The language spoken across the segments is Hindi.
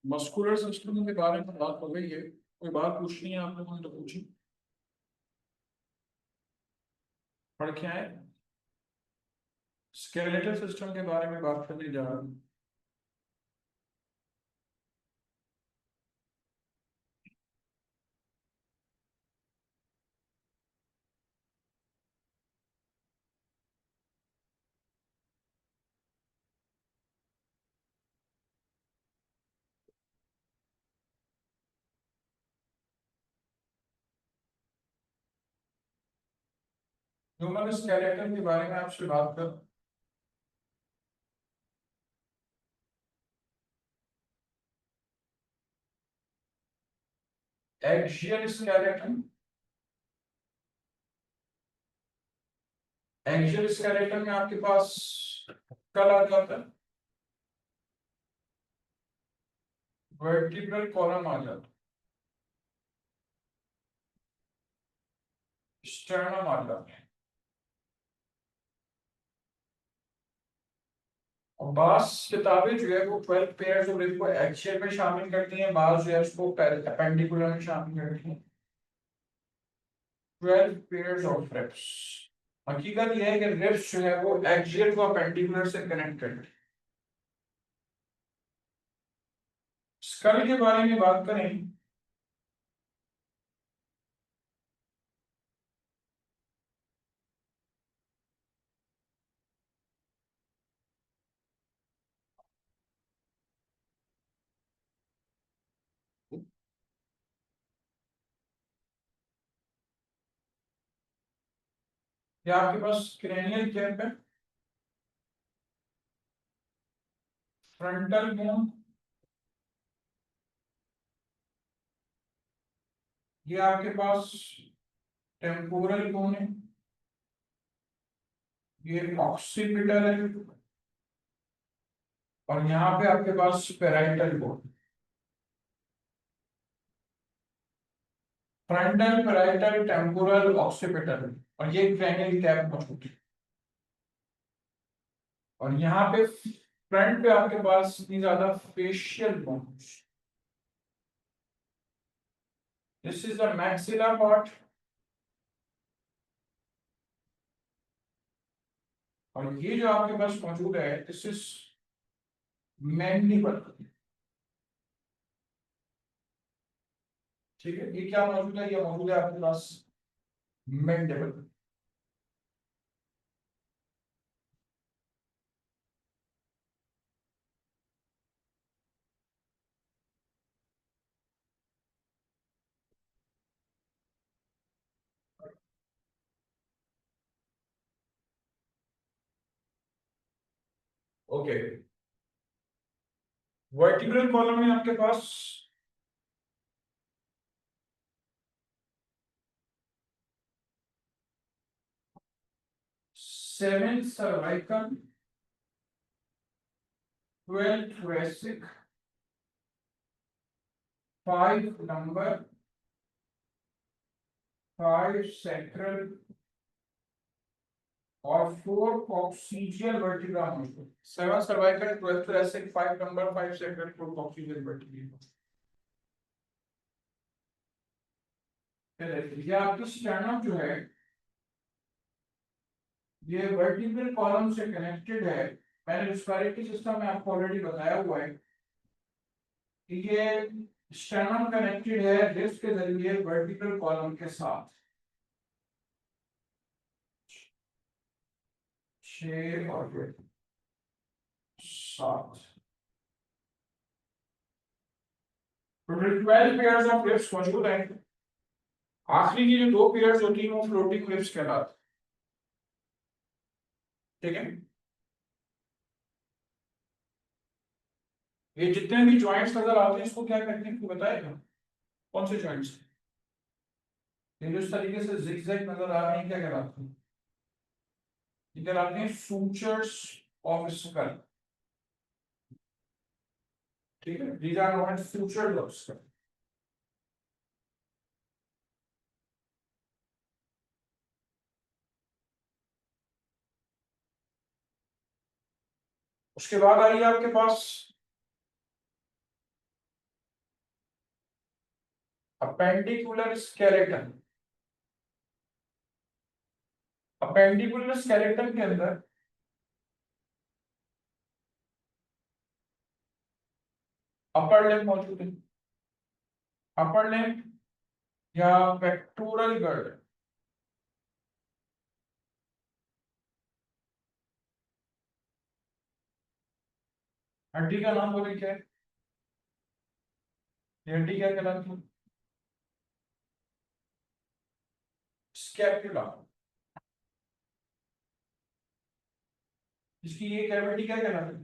मस्कुलर सिस्टम के बारे में बात हो गई है। कोई बात पूछनी है आप लोगों ने तो पूछी। पढ़ के आए। स्केलेटल सिस्टम के बारे में बात करने जा रहा हूँ। ह्यूमन स्केलेटन के बारे में आपसे बात कर। Axial skeleton. एक्सियल स्केलेटन में आपके पास कल आ जाता है, वर्टिब्रल कॉलम आ जाता है, स्टर्नम आ जाता है। और बास किताबें जो है वो 12 पेयर्स ऑफ रिब्स को एक्सियल में शामिल करती हैं, बास जो है उसको एपेंडिकुलर में शामिल करती हैं। 12 पेयर्स ऑफ रिब्स। हकीकत यह है कि रिब्स जो है वो एक्सियल को अपेंडिकुलर से कनेक्ट करती है। स्कल के बारे में बात करें। ये आपके पास क्रेनियल कैप है, फ्रंटल बोन, ये आपके पास टेम्पोरल बोन है, ये ऑक्सीपिटल है, और यहाँ पे आपके पास parietal bone. Frontal, parietal, temporal, occipital, और ये क्रेनियल कैप मौजूद है। और यहाँ पे फ्रंट पे आपके पास इतनी ज्यादा facial bones. This is the maxilla part, और ये जो आपके पास मौजूद है दिस इज मैंडिबल। ठीक है, ये क्या मौजूद है? ये मौजूद है आपके पास मैंडिबल। ओके, वर्टिब्रल कॉलम में आपके पास seven cervical, 12 thoracic, 5 lumbar, 5 sacral और 4 coccygeal vertebra मौजूद। 7 cervical, 12 thoracic, 5 lumbar, 5 sacral, 4 coccygeal vertebra। ये आपकी स्टर्नम जो है ये वर्टिब्रल कॉलम से कनेक्टेड है। मैंने रिस्पिरेटरी सिस्टम में आपको ऑलरेडी बताया हुआ है कि ये स्टर्नम कनेक्टेड है रिब्स के जरिए वर्टिब्रल कॉलम के साथ। 6 और 7, टोटल 12 पेयर्स ऑफ रिब्स मौजूद हैं। आखिरी की जो 2 पेयर्स होती हैं वो फ्लोटिंग रिब्स कहलाती हैं। ठीक है, ये जितने भी जॉइंट्स नजर आते हैं इसको क्या कहते हैं, बताएगा? कौन से जॉइंट्स? ये जो इस तरीके से जिगजैग नजर आ रहे हैं क्या कहलाते हैं? ये कहलाते हैं सूचर्स ऑफ स्कल। ठीक है, these are known as sutures of skull। उसके बाद आइए आपके पास अपेंडिकुलर स्केलेटन, अपेंडिकुलर स्केलेटन के अंदर अपर लिम्ब मौजूद है, अपर लिम्ब या पेक्टोरल गर्ड, हड्डी का नाम बोले क्या है, ये हड्डी क्या कहलाती है, स्कैपुला, इसकी ये कैविटी क्या कहलाती है,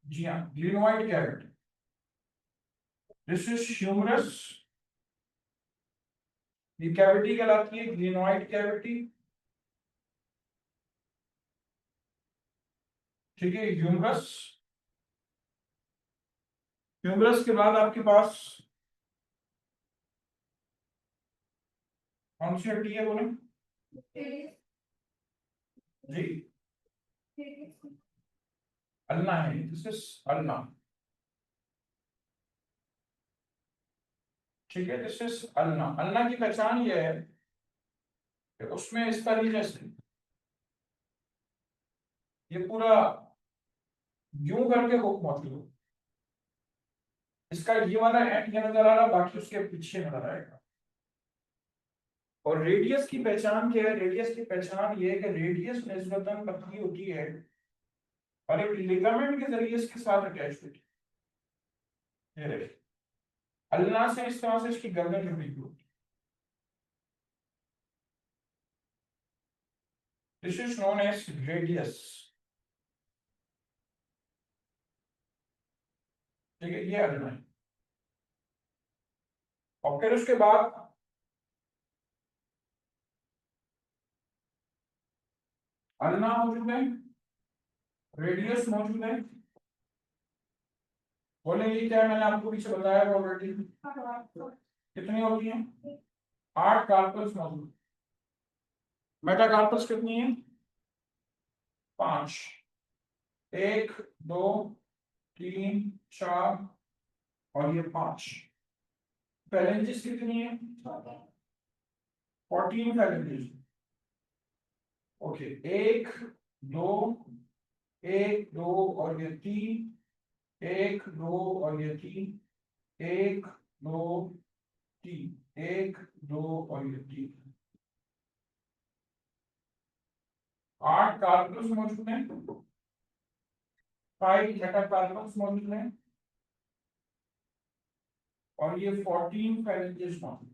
जी हाँ, glenoid cavity, this is humerus, ये कैविटी कहलाती है ग्लिनोइड कैविटी, ठीक है, ह्यूमरस, ह्यूमरस के बाद आपके पास कौन सी हड्डी है बोले, जी, अल्ना है, दिस इज अल्ना, ठीक है, दिस इज अल्ना, अल्ना की पहचान ये है कि उसमें इस तरह जैसे ये पूरा यूं करके हुक मौजूद हो, इसका ये वाला एंड ये नजर आ रहा, बाकी उसके पीछे नजर आएगा। और रेडियस की पहचान क्या है, रेडियस की पहचान ये है कि रेडियस निस्बतन पतली होती है और एक लिगामेंट के जरिए इसके साथ अटैच होती है, ये देखिए, अल्ना से इस तरह से इसकी गर्दन जुड़ी हुई होती है, this is known as radius, ठीक है, ये अल्ना है। और फिर उसके बाद अल्ना मौजूद है, रेडियस मौजूद है, बोले ये क्या है, मैंने आपको पीछे बताया ऑलरेडी, कितनी होती है, 8 कार्पल्स मौजूद, मेटाकार्पल्स कितनी है, 5, 1 2 3 4 और ये 5, फैलेंजेस कितनी है, 14 फैलेंजेस, ओके, 1 2 1 2 और ये 3, 1 2 और ये 3, 1 2 3, 1 2 और ये 3, 8 कार्बन्स मौजूद हैं, 5 मेटाकार्बन्स मौजूद हैं और ये 14 फैलेंजेस मौजूद हैं,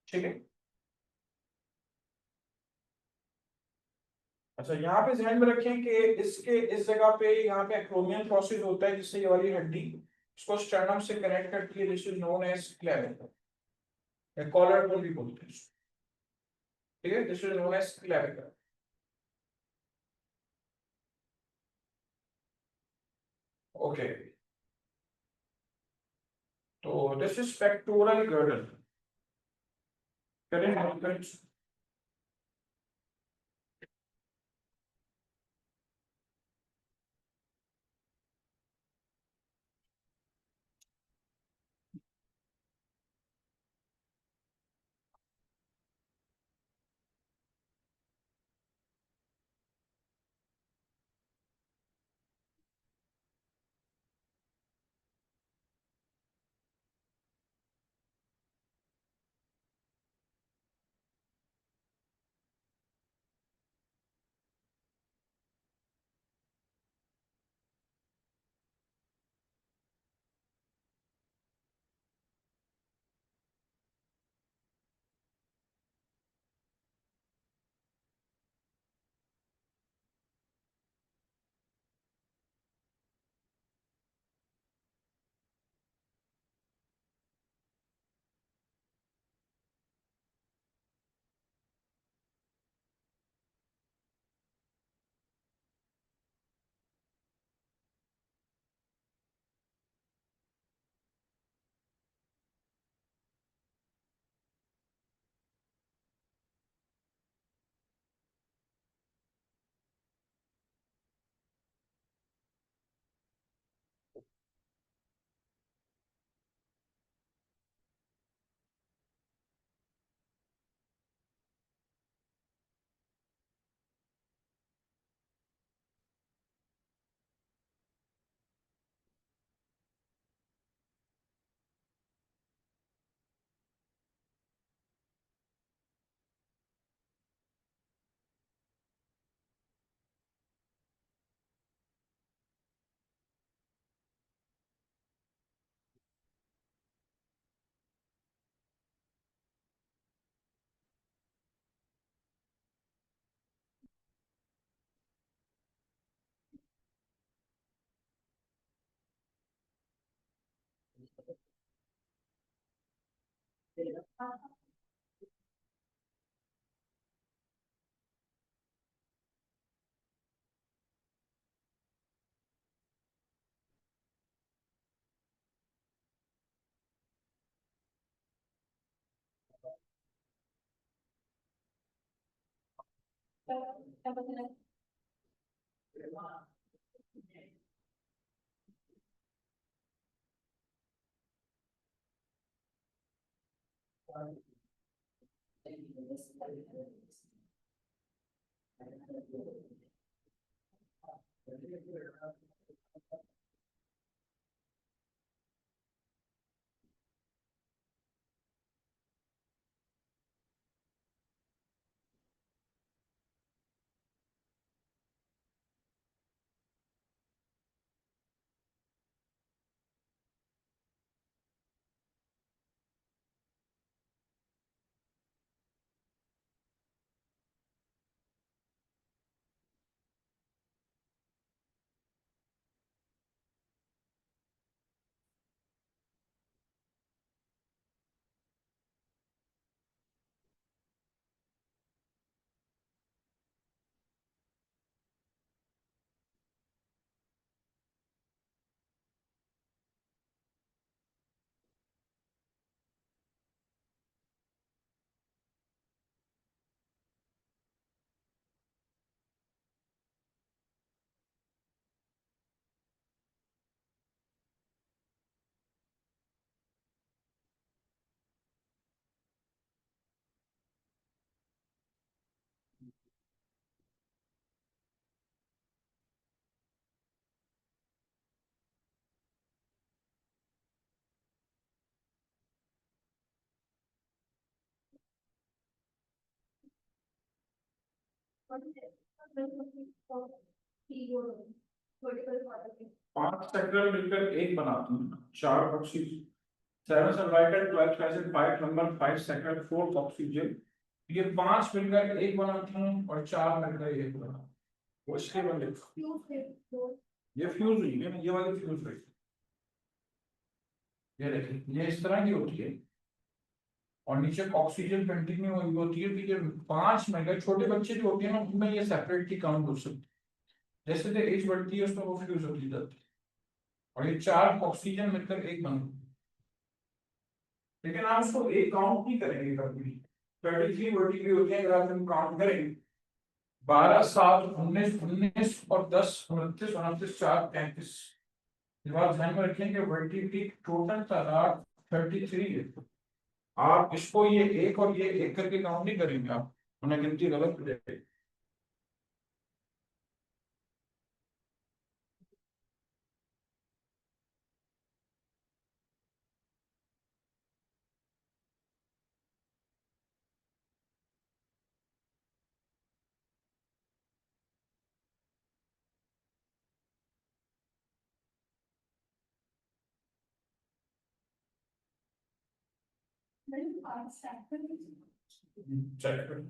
ठीक है। अच्छा, यहाँ पे ध्यान में रखें कि इसके इस जगह पे यहाँ पे एक्रोमियन प्रोसेस होता है जिससे ये वाली हड्डी इसको स्टर्नम से कनेक्ट करती है, this is known as clavicle या कॉलर बोन भी बोलते हैं, ठीक है, this is known as clavicle, okay. तो दिस इज पेक्टोरल गर्डल, करें, पांच सेक्टर मिलकर एक बनाते हैं, चार oxygen, seven cervical, 12 acid, 5 number, 5 sector, 4 oxygen. ये पांच मिलकर एक बनाते हैं और चार मिलकर एक बनाते हैं। वो इसके बने ये फ्यूज हुई है ना, ये वाली फ्यूज हुई। ये देखिए ये इस तरह की होती है और नीचे ऑक्सीजन कंटिन्यू हुई होती है। तो ये पांच मिलकर, छोटे बच्चे जो होते हैं ना उनमें ये सेपरेटली काउंट हो सकती है। जैसे जैसे एज बढ़ती है उसमें वो फ्यूज होती जाती है और ये चार ऑक्सीजन मिलकर एक बनती है। लेकिन आप उसको एक काउंट नहीं करेंगे कभी। 33 वर्टिकली होती है, अगर आप इनको काउंट करेंगे 12 7 19 19 और 10 29 29 4 33। ये बात ध्यान में रखें कि वर्टिकली टोटल तादाद 33 है। आप इसको ये एक और ये एक करके काउंट नहीं करेंगे, आप उन्हें गिनती गलत हो जाएगी। Sector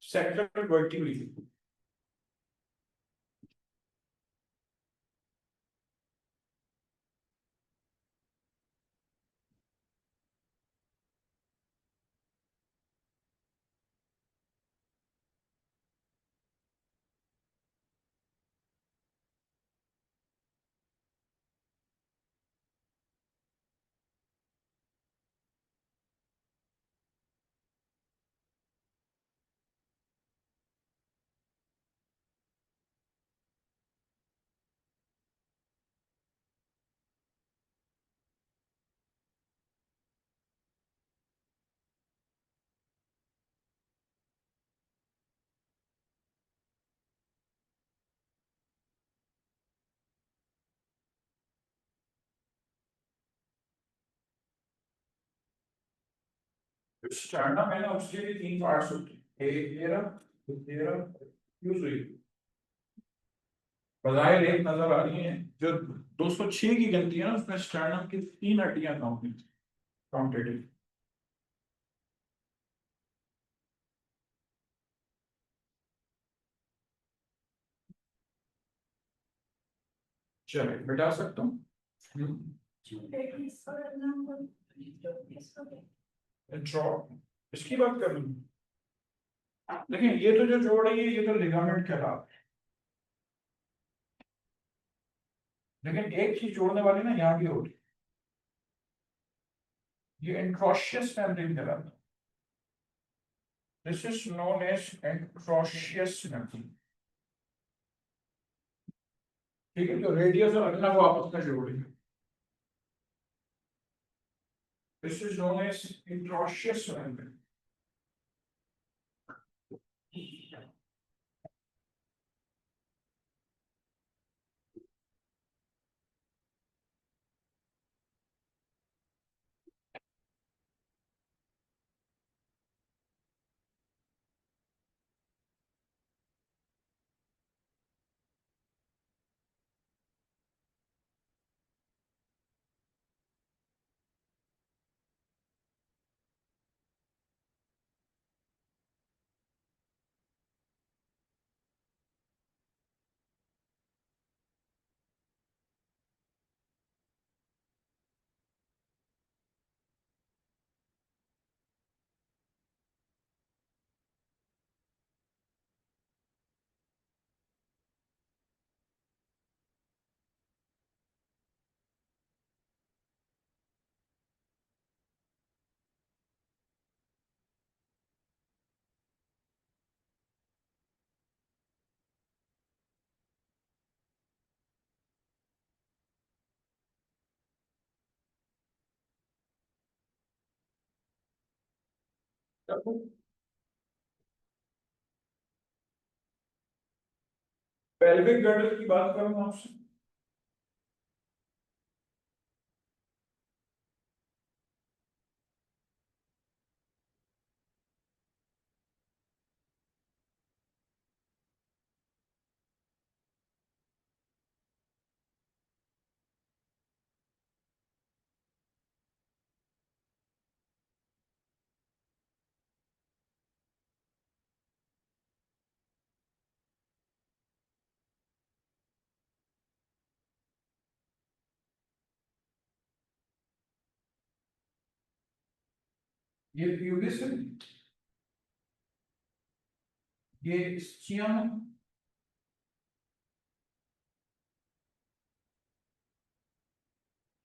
sector vertically. स्टार्टअप मैंने उसके लिए तीन पार्ट्स होते हैं, एक तेरह यूज हुई। बजाय एक नजर आ रही है जो 206 की गिनती है ना, उसमें स्टार्टअप की तीन हड्डियां काउंटेड है। चलिए बिठा सकता हूँ। ड्रॉ इसकी बात कर लूँ। देखिए ये तो जो जोड़ है ये तो लिगामेंट कहलाता है, लेकिन एक चीज जोड़ने वाली ना यहाँ भी होगी, ये इंट्रोशियस मेम्ब्रेन कहलाता है। This is known as interosseous membrane. ठीक है, जो रेडियस और अगला वो आपस में जोड़ेंगे। This is known as interosseous membrane. Pelvic girdle की बात करूं आपसे, ये प्यूबिस है, ये स्चियम है,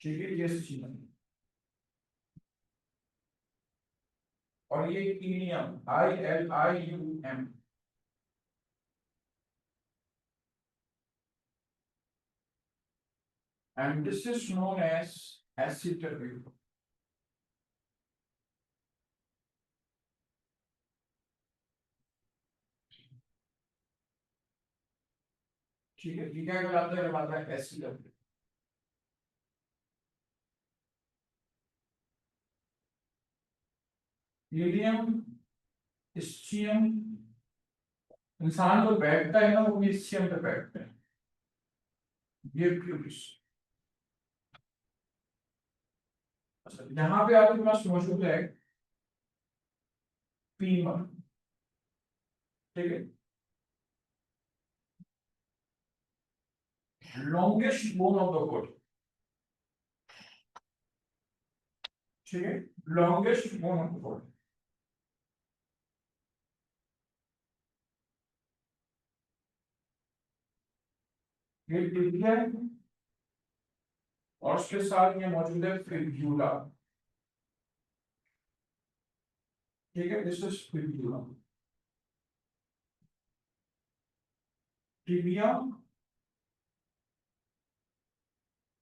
ठीक है, ये स्चियम है, और ये ilium, ILIUM, and this is known as acetabulum. ठीक है, ये क्या कहलाता है acetabulum। इलियम, स्चियम, इंसान जो बैठता है ना वो भी स्चियम पे बैठता है, ये प्यूबिस। अच्छा, यहाँ पे आपके पास मौजूद है फीमर, ठीक है, longest bone of the body, ठीक है, longest bone of the body. ये टिबिया है और उसके साथ ये मौजूद है फिब्यूला, ठीक है, this is fibula, tibia,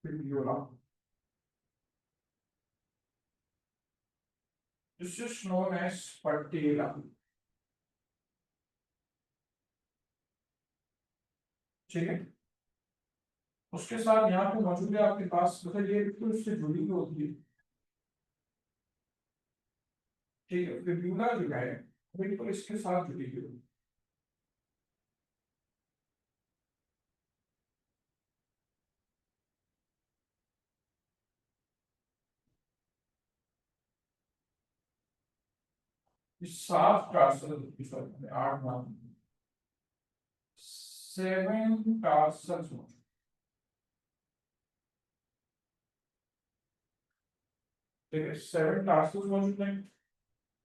fibula, this is known as patella, ठीक है। उसके साथ यहाँ पे मौजूद है आपके पास, मतलब ये बिल्कुल उससे जुड़ी हुई होती है, ठीक है, फिब्यूला जो है बिल्कुल इसके साथ जुड़ी हुई होती है। इस सात टार्सल, आठ नाम, 7 टार्सल्स, ठीक है, 7 टार्सल्स मौजूद हैं,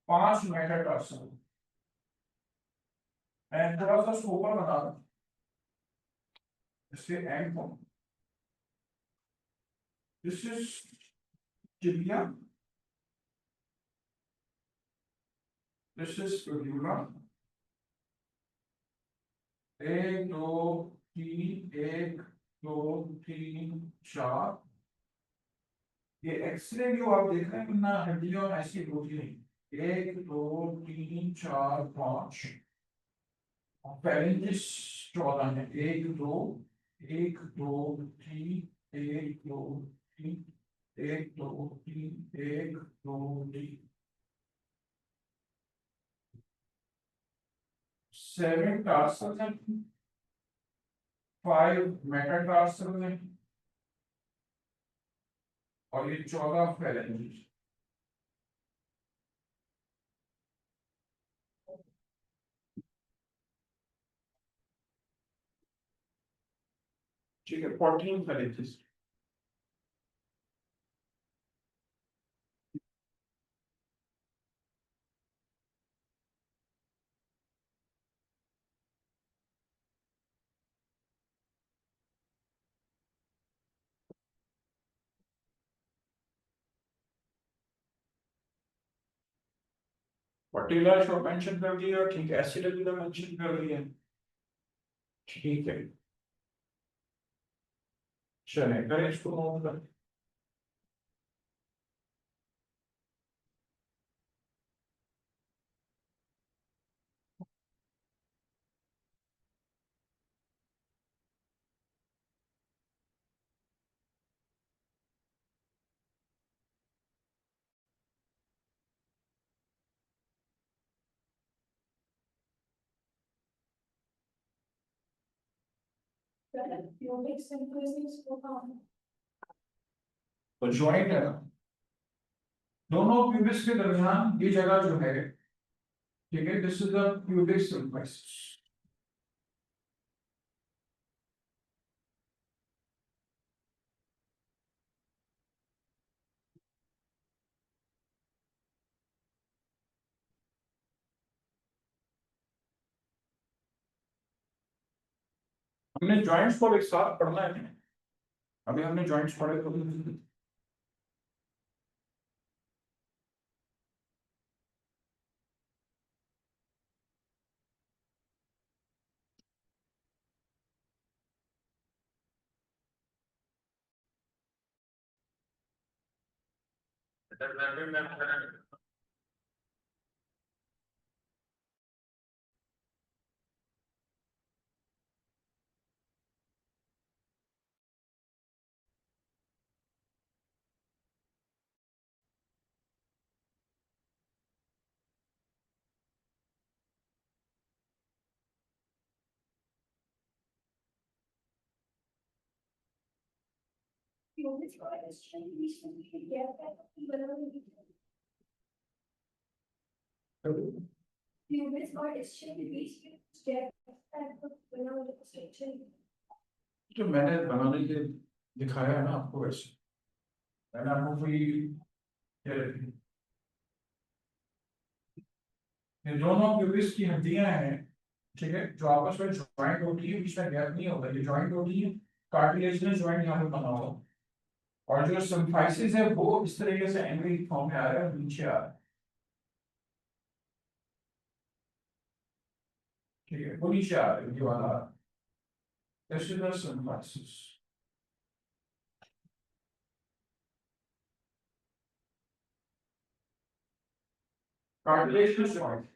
5 मेटाटार्सल। एंड थोड़ा सा स्कोपर बना दो इसके एंड को। This is tibia, this is fibula. 1 2 3, 1 2 3 4। ये एक्सरे व्यू आप देख रहे हैं ना, हड्डियों ऐसी होती नहीं। 1 2 3 4 5। पैरेंटिस 14 है। 1 2 1 2 3 1 2 3 1 2 3 1 2 3। 7 टार्सल्स हैं, 5 मेटाटार्सल्स हैं, और ये 14 पैरेंटिस। ठीक है, 14 पैरेंटिस। पर्टिकुलर शो मेंशन कर दिया, ठीक है, एसिड भी मेंशन कर दिया। ठीक है, चले करें इसको मूव कर। तो ज्वाइंट है ना, दोनों प्यूबिस के दरमियान ये जगह जो है, ठीक है, this is the pubic simplex. हमने जॉइंट्स को एक साथ पढ़ना है। अभी हमने जॉइंट्स पढ़े तो जो मैंने बनाने के दिखाया है ना आपको, वैसे मैंने आपको कोई ये दोनों प्यूबिस की हड्डियां हैं, ठीक है, जो आपस में ज्वाइंट होती है, बीच में गैप नहीं होता, ये ज्वाइंट होती है, कार्टिलेजिनस ज्वाइंट यहाँ पे बना हुआ। और जो सिम्फाइसिस है वो इस तरीके से एंग्री फॉर्म में आ रहा है, नीचे आ रहा है, ठीक है, वो नीचे आ रहा है, ये वाला आ रहा है। This is the symphysis. Cartilaginous joint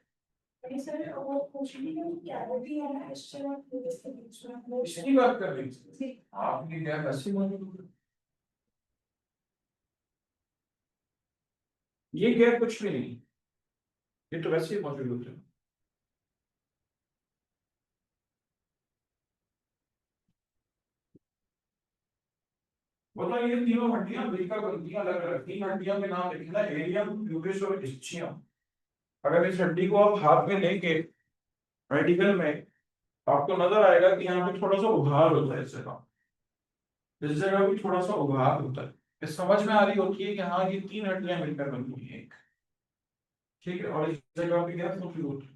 इसकी बात कर रही थी आपकी, गैप ऐसी मौजूद है। ये गैप कुछ भी नहीं, ये तो वैसे ही मौजूद होते हैं। मतलब ये तीनों हड्डियां मिलकर बनती हैं, अलग अलग 3 हड्डियों के नाम लिखना, एलियम, प्यूबिस और इस्चियम। अगर इस हड्डी को आप हाथ में लेंगे मेडिकल में, आपको नजर आएगा कि यहाँ पे थोड़ा सा उभार होता है इस जगह, इस जगह भी थोड़ा सा उभार होता है। ये समझ में आ रही होती है कि हाँ ये तीन हड्डियां मिलकर बनती है एक, ठीक है, और इस जगह पे क्या फ्लूइड।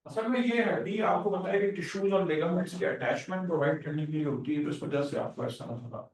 असल में ये हड्डी आपको पता है कि टिश्यूज और लिगामेंट्स के अटैचमेंट प्रोवाइड करने के लिए होती है, तो इस वजह से आपको ऐसा होगा।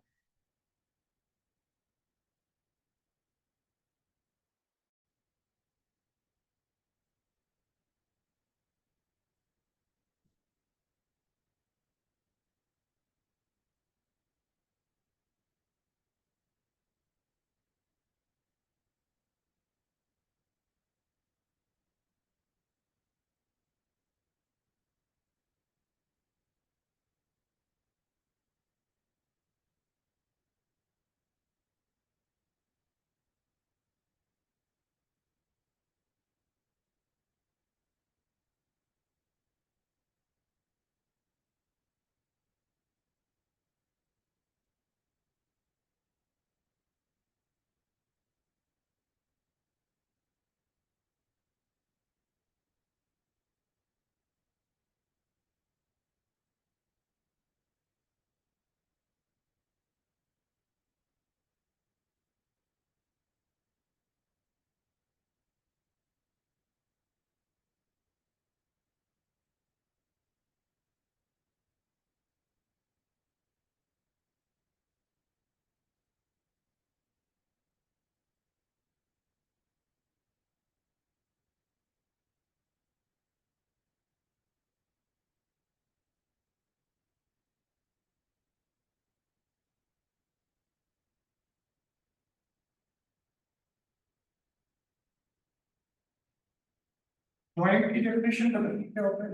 ज्वाइंट की डेफिनेशन क्या होता है?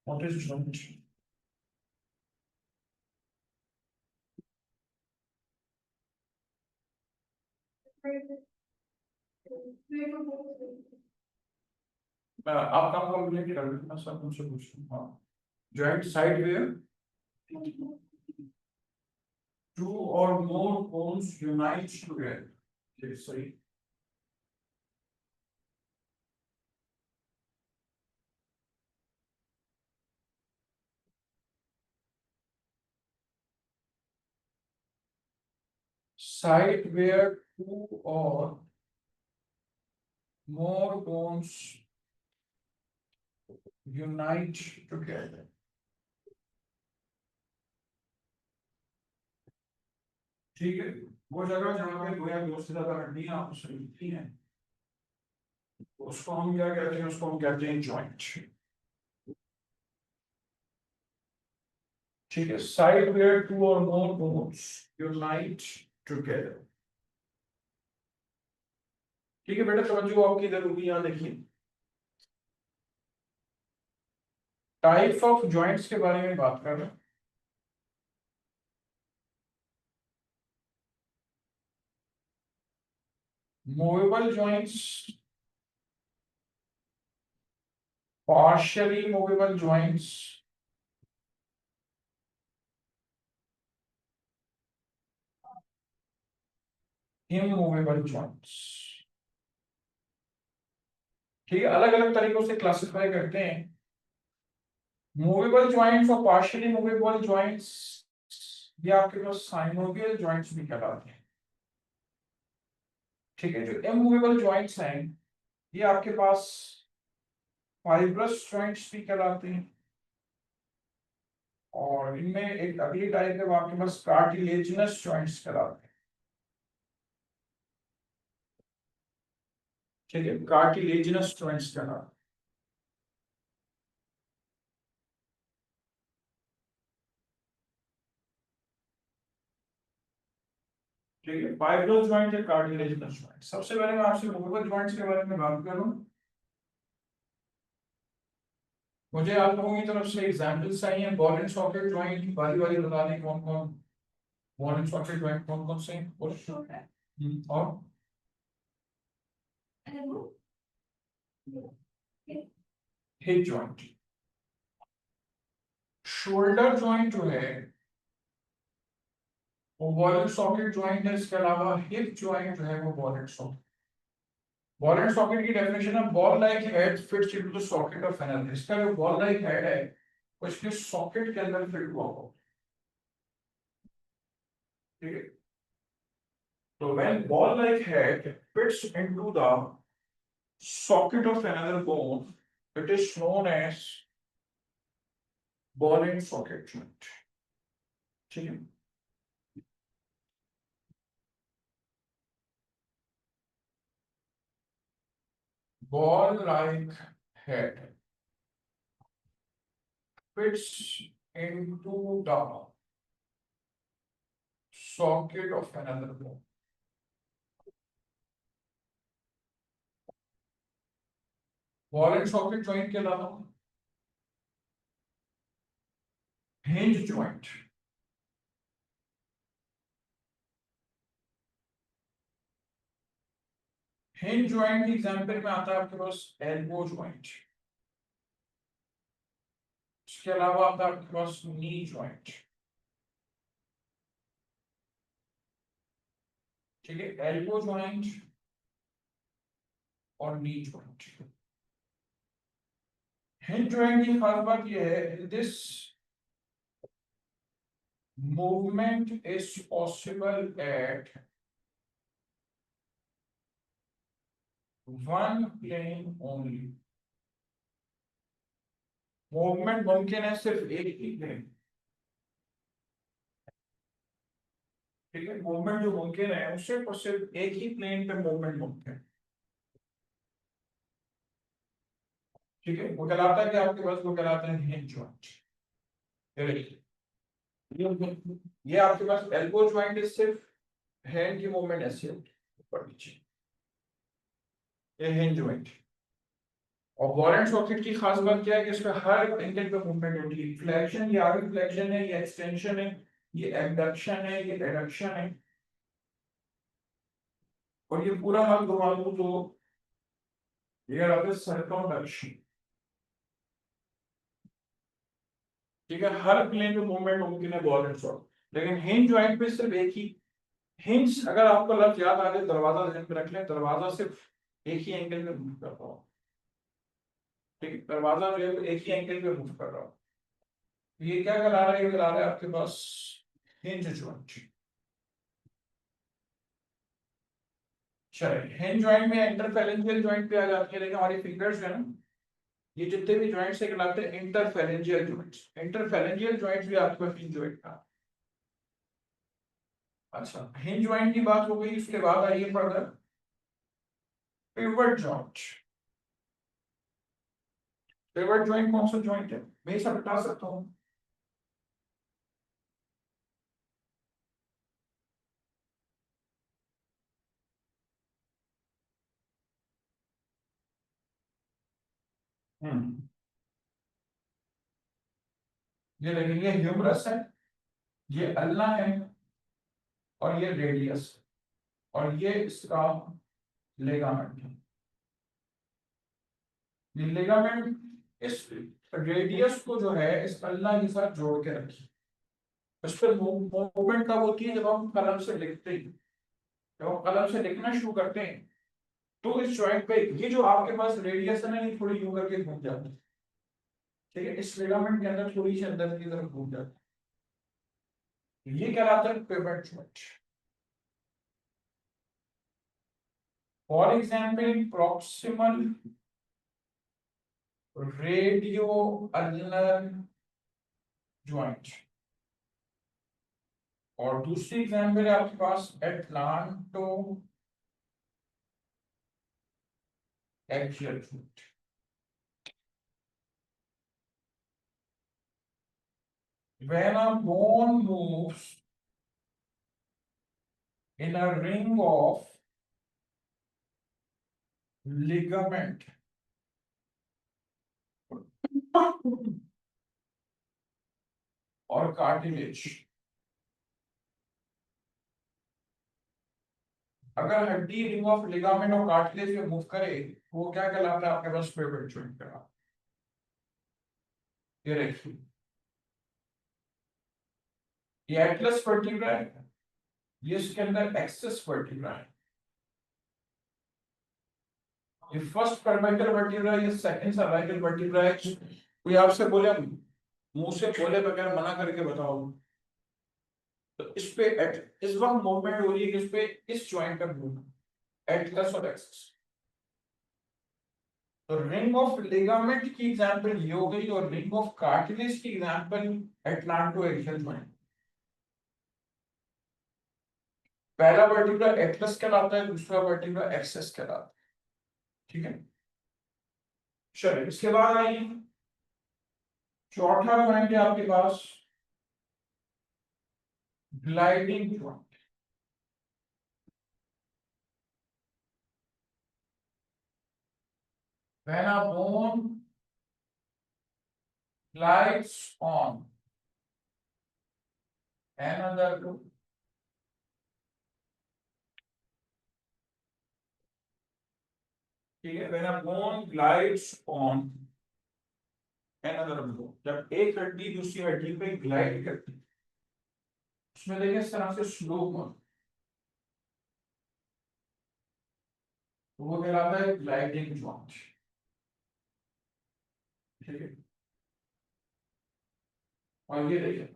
What is joint? आप काम कंप्लीट कर लो, मैं सब तुमसे पूछूं। हाँ, ज्वाइंट साइड वेयर टू और मोर बोन्स यूनाइट टुगेदर, सही। साइड वेयर टू और more bones unite together, ठीक है। वो जगह जहाँ पे दो या दो से ज्यादा हड्डियां आपस में मिलती हैं, उसको हम क्या कहते हैं? उसको हम कहते हैं जॉइंट, ठीक है। साइड वेयर टू और मोर बोन्स यूनाइट टुगेदर, ठीक है बेटा, समझो आपकी जरूरी। यहाँ देखिए, टाइप्स ऑफ जॉइंट्स के बारे में बात कर रहे हैं। Movable joints, partially movable joints, immovable joints, ठीक है। अलग अलग तरीकों से क्लासिफाई करते हैं। मूवेबल जॉइंट्स और पार्शियली मूवेबल जॉइंट्स, ये आपके पास साइनोवियल जॉइंट्स भी कहलाते हैं, ठीक है। जो इमूवेबल जॉइंट्स हैं, ये आपके पास फाइब्रस जॉइंट्स भी कहलाते हैं, और इनमें एक अगली टाइप है, वो आपके पास कार्टिलेजिनस जॉइंट्स कहलाते हैं, ठीक है। कार्टिलेजिनस जॉइंट्स कहलाते हैं, ठीक है। फाइब्रस जॉइंट या कार्टिलेजिनस जॉइंट। सबसे पहले मैं आपसे मूवेबल जॉइंट्स के बारे में बात करूं, मुझे आप लोगों की तरफ से एग्जांपल्स चाहिए। बॉल एंड सॉकेट जॉइंट, बारी बारी बता दें कौन कौन बॉल एंड सॉकेट जॉइंट कौन कौन से हैं? और हिप जॉइंट। शोल्डर जॉइंट जो है वो बॉल एंड सॉकेट जॉइंट है, इसके अलावा हिप जॉइंट जो है वो ball and socket. Ball and socket की डेफिनेशन है, ball like head fits into the socket of N elbow. इसका जो बॉल लाइक हेड है उसके सॉकेट के अंदर फिट हुआ हो, ठीक है। तो when ball like head fits into the socket of another bone, it is known as ball and socket joint, ठीक है। Ball like head fits into the socket of another bone. Ball and socket joint के अलावा hinge joint, hinge joint example में आता है आपके पास elbow joint, इसके अलावा आता है आपके पास knee joint, ठीक है। elbow joint और knee joint। hinge joint की खास बात यह है, this movement is possible at one plane only। Movement मुमकिन है सिर्फ एक ही प्लेन, ठीक है। मूवमेंट जो मुमकिन है उससे और सिर्फ एक ही प्लेन पे मूवमेंट मुमकिन है, ठीक है। वो कहलाता है कि आपके पास वो कहलाता है हिंज जॉइंट। ये आपके पास एल्बो जॉइंट इज सिर्फ हैंड की मूवमेंट ऐसे होती है ऊपर नीचे, ये हिंज जॉइंट। और बॉल एंड सॉकेट की खास बात क्या है कि इसका हर एंगल पे मूवमेंट होती है। फ्लेक्शन, ये आगे फ्लेक्शन है, ये एक्सटेंशन है, ये एबडक्शन है, ये एडक्शन है, और ये पूरा हाथ घुमा दूं तो ये कहलाता है सर्कमडक्शन, ठीक है। हर प्लेन में मूवमेंट मुमकिन है बॉल एंड सॉकेट, लेकिन हिंज जॉइंट पे सिर्फ एक ही हिंज। अगर आपको लफ्ज याद आ जाए, दरवाजा ध्यान में रख लें, दरवाजा सिर्फ एक ही एंगल में मूव कर रहा हो, ठीक है। दरवाजा जो है एक ही एंगल पे मूव कर रहा हो, ये क्या करा रहा है, ये करा रहा है आपके पास हिंज जॉइंट। चलिए, हिंज जॉइंट में इंटरफेरेंशियल जॉइंट पे आ जाती है, लेकिन हमारी फिंगर्स है ना, ये जितने भी जॉइंट्स है कहलाते हैं इंटरफेरेंशियल जॉइंट्स। इंटरफेरेंशियल जॉइंट्स भी आपके पास हिंज जॉइंट का। अच्छा, हिंज जॉइंट की बात हो गई, उसके बाद आइए further pivot joint. Pivot joint कौन सा जॉइंट है, मैं सब बता सकता हूँ। ये देखिए, ये ह्यूमरस है, ये अल्ना है, और ये रेडियस, और ये इसका लेगामेंट है। ये लेगामेंट इस रेडियस को जो है इस अल्ना के साथ जोड़ के रखिए। उस पर मूवमेंट कब होती है, जब हम कलम से लिखते हैं। जब हम कलम से लिखना शुरू करते हैं तो इस जॉइंट पे ये जो आपके पास रेडियस है ना, ये थोड़ी यूं करके घूम जाती है, ठीक है। इस लिगामेंट के अंदर थोड़ी सी अंदर की तरफ घूम जाती है, ये कहलाता है pivot joint. For example proximal radio ulnar joint, और दूसरी एग्जाम्पल है आपके पास atlanto axial joint. When a bone moves in a ring of ligament और कार्टिलेज, अगर हड्डी रिंग ऑफ लिगामेंट और कार्टिलेज में मूव करे तो वो क्या कहलाता है आपके पास पिवट जॉइंट का। ये देखिए, ये एटलस वर्टिब्रा है, ये इसके अंदर एक्सेस वर्टिब्रा है, ये फर्स्ट सर्वाइकल वर्टिब्रा, ये सेकंड सर्वाइकल वर्टिब्रा है। कोई आपसे बोले मुंह से बोले बगैर मना करके बताओ। तो इस पे इस वक्त मूवमेंट हो रही है किस पे, इस जॉइंट का मूवमेंट, एटलस और एक्सिस। तो रिंग ऑफ लिगामेंट की एग्जांपल ये हो गई, और रिंग ऑफ कार्टिलेज की एग्जांपल एटलांटो एक्सियल जॉइंट। पहला वर्टिब्रा एटलस कहलाता है, दूसरा वर्टिब्रा एक्सिस कहलाता है। ठीक है, चलिए इसके बाद आइए चौथा जॉइंट है आपके पास gliding joint. When a bone glides on another bone, ठीक है, when a bone glides on another bone, जब एक हड्डी दूसरी हड्डी पे ग्लाइड करती है, उसमें देखिए इस तरह से स्लोप में, तो वो कहलाता है ग्लाइडिंग जॉइंट। ठीक है, और ये देखिए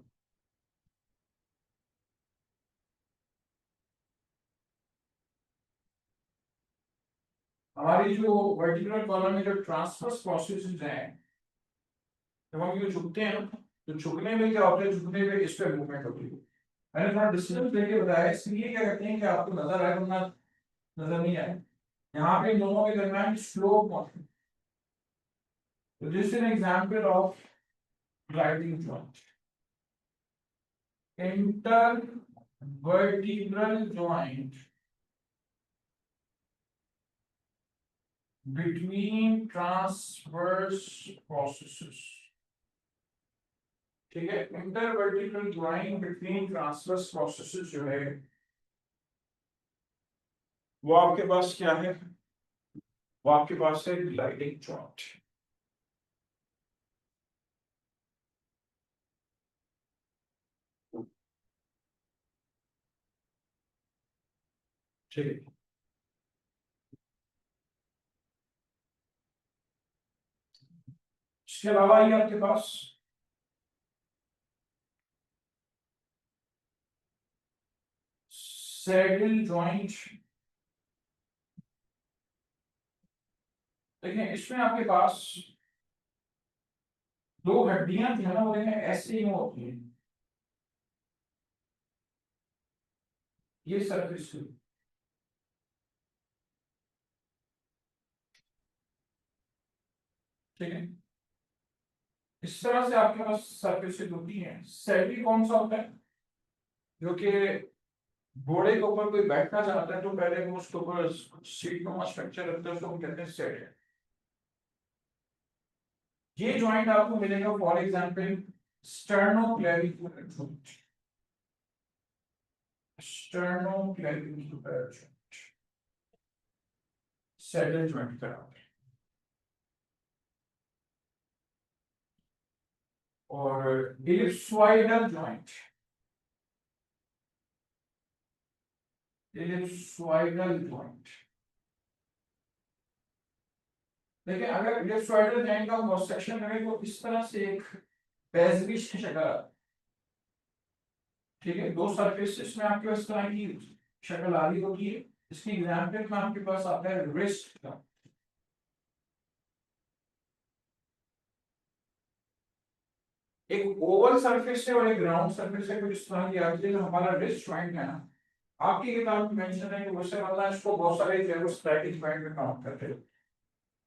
हमारी जो वर्टिब्रल कॉलम में जो ट्रांसवर्स प्रोसेसेस हैं, जब हम ये झुकते हैं ना, तो झुकने में क्या होता है, झुकने में इस पे मूवमेंट होती है। मैंने थोड़ा डिस्टेंस लेके बताया, इसलिए क्या करते हैं कि आपको नजर आए, वरना नजर नहीं आए। यहाँ पे इन दोनों के दरमियान slow motion. So this is an example of gliding joint. Intervertebral joint between transverse processes. ठीक है, intervertebral joint between transverse processes जो है वो आपके पास क्या है, वो आपके पास है ग्लाइडिंग जॉइंट। ठीक है, इसके अलावा ये आपके पास सैडल जॉइंट। देखिए इसमें आपके पास दो हड्डियां जो है ना, वो देखें ऐसे ही होती है, ये सरफेस, ठीक है, इस तरह से आपके पास सरफेसेस होती हैं। सैडल कौन सा होता है, जो कि घोड़े के ऊपर कोई बैठना चाहता है तो पहले वो उसके ऊपर सीट नुमा स्ट्रक्चर रखता है, उसको हम कहते हैं सैडल। ये जॉइंट आपको मिलेगा for example sternoclavicular joint, sternoclavicular joint saddle joint कराते हैं। और इलिप्सोइडल जॉइंट, इलिप्सोइडल जॉइंट, देखिए अगर इलिप्सोइडल जॉइंट का क्रॉस सेक्शन करें तो इस तरह से एक पेजविश की शक्ल आती है। ठीक है, दो सरफेसेस में आपके पास इस तरह की शक्ल आ रही होगी। इसकी एग्जांपल में आपके पास आता है रिस्ट का। एक ओवल सरफेस है और एक राउंड सरफेस है, कुछ इस तरह की आती है। जो हमारा रिस्ट जॉइंट है ना, आपकी किताब में मेंशन है कि वैसे वाला इसको बहुत सारे स्लाइडिंग जॉइंट में काउंट करते हैं।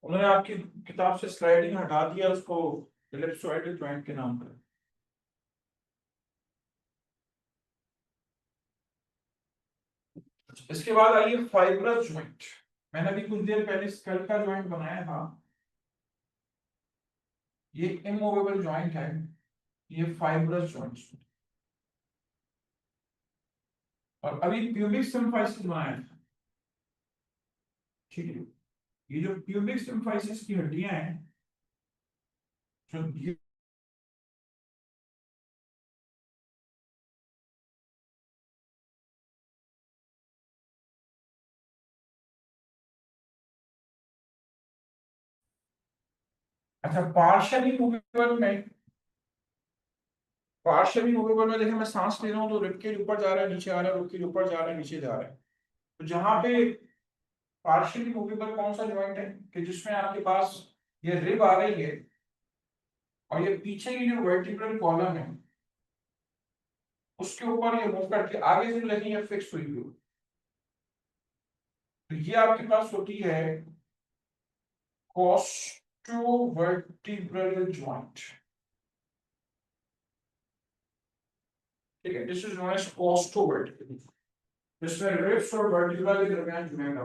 उन्होंने आपकी किताब से स्लाइडिंग हटा दिया, उसको इलिप्सोइडल जॉइंट के नाम पर। इसके बाद आइए फाइब्रस जॉइंट। मैंने अभी कुछ देर पहले स्कल का जॉइंट बनाया था, ये इमूवेबल जॉइंट है, ये फाइब्रस जॉइंट। और अभी प्यूबिक सिम्फाइसिस बनाया था। ठीक है, ये जो प्यूबिक सिम्फाइसिस की हड्डियां हैं, जो अच्छा पार्शियली मूवेबल में पार्शियली मूवेबल में देखें मैं सांस ले रहा हूँ तो रिब केज ऊपर जा रहा है नीचे आ रहा है, रिब केज ऊपर जा रहा है नीचे जा रहा है। तो जहां पे पार्शियली मूवेबल कौन सा ज्वाइंट है कि जिसमें आपके पास ये रिब आ रही है और ये पीछे की जो वर्टिब्रल कॉलम है उसके ऊपर ये मूव करके आगे से लेके ये फिक्स हुई हुई। तो ये आपके पास होती है costovertebral joint। ठीक है, this is known as costovertebral, जिसमें रिब्स और वर्टिब्रा के दरमियान जुड़ेगा।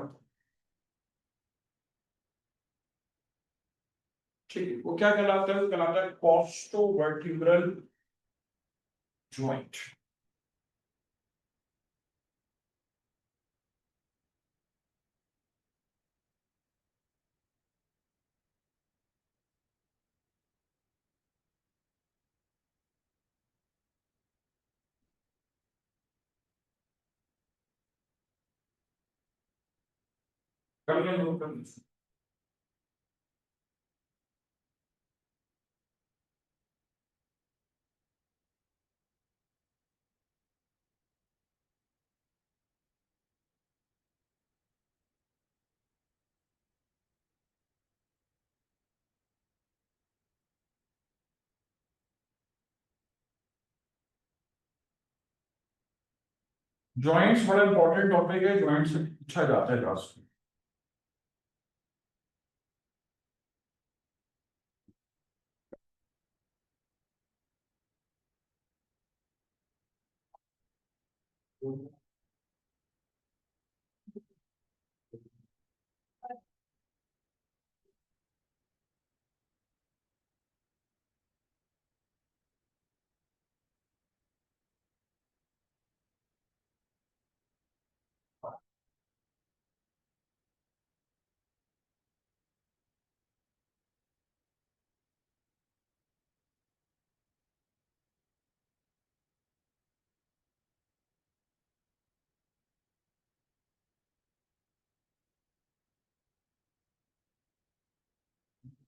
ठीक है, वो क्या कहलाता है? वो कहलाता है costovertebral joint। कर लें नोट कर लीजिए। जॉइंट्स बड़ा इंपॉर्टेंट टॉपिक है, जॉइंट से पूछा जाता है लास्ट में।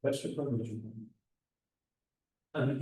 वैसे तो अभी मैंने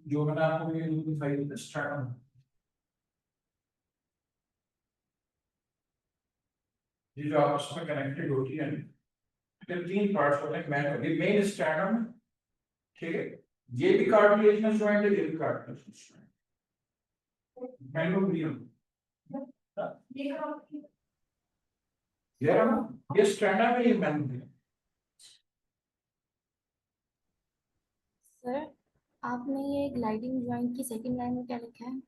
जो मैंने आपको ये दिखाई स्टार्ट ये जो आपस में कनेक्टेड होती है, फिर तीन पार्ट्स होते हैं मेन स्टर्नम, ठीक है, ये भी कार्टिलेजिनस जॉइंट है, ये भी कार्टिलेजिनस जॉइंट, मेनोब्रियम, ये स्टर्नम है, ये मेनोब्रियम। सर आपने ये ग्लाइडिंग जॉइंट की सेकंड लाइन में क्या लिखा है?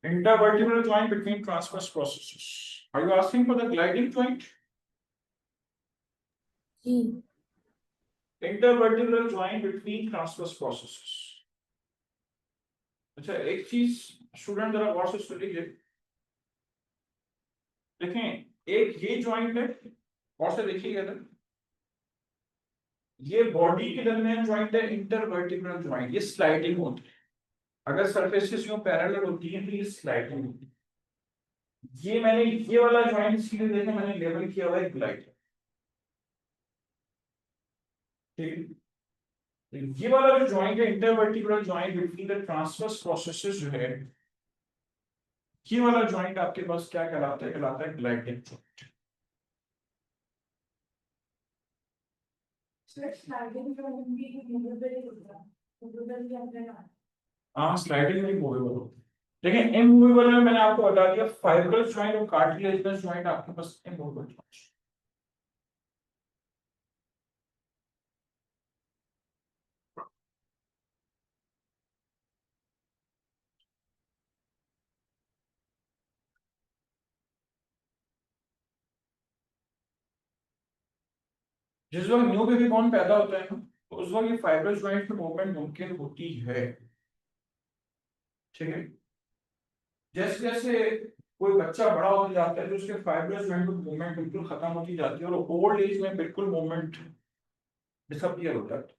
Intervertebral joint between transverse processes. Are you asking for the gliding joint? Ji. Intervertebral joint between transverse processes. अच्छा, एक चीज स्टूडेंट जरा गौर से सुन लीजिए। देखें, एक ये जॉइंट है, गौर से देखिएगा ना, ये बॉडी के दरमियान जॉइंट है, इंटरवर्टिब्रल जॉइंट, ये स्लाइडिंग होती है। अगर सरफेसेस यूं पैरेलल होती है तो ये स्लाइडिंग होती है। ये मैंने ये वाला जॉइंट सीधे देखे, मैंने लेबल किया हुआ है ग्लाइड, ठीक है। ये वाला जो जॉइंट है, intervertebral joint between the transverse processes जो है, ये वाला जॉइंट आपके पास क्या कहलाता है? कहलाता है ग्लाइडिंग जॉइंट। हाँ, स्लाइडिंग भी मूवेबल होती है, लेकिन इमूवेबल में मैंने आपको बता दिया, फाइब्रस जॉइंट और कार्टिलेजिनस जॉइंट आपके पास इमूवेबल जॉइंट। जिस वक्त न्यू बेबी बॉर्न पैदा होता है ना, तो उस वक्त ये फाइब्रस जॉइंट में मूवमेंट मुमकिन होती है, ठीक है। जैसे जैसे कोई बच्चा बड़ा होता जाता है तो उसके फाइब्रस जॉइंट में मूवमेंट बिल्कुल खत्म होती जाती है, और ओल्ड एज में बिल्कुल मूवमेंट डिसअपियर हो जाता है।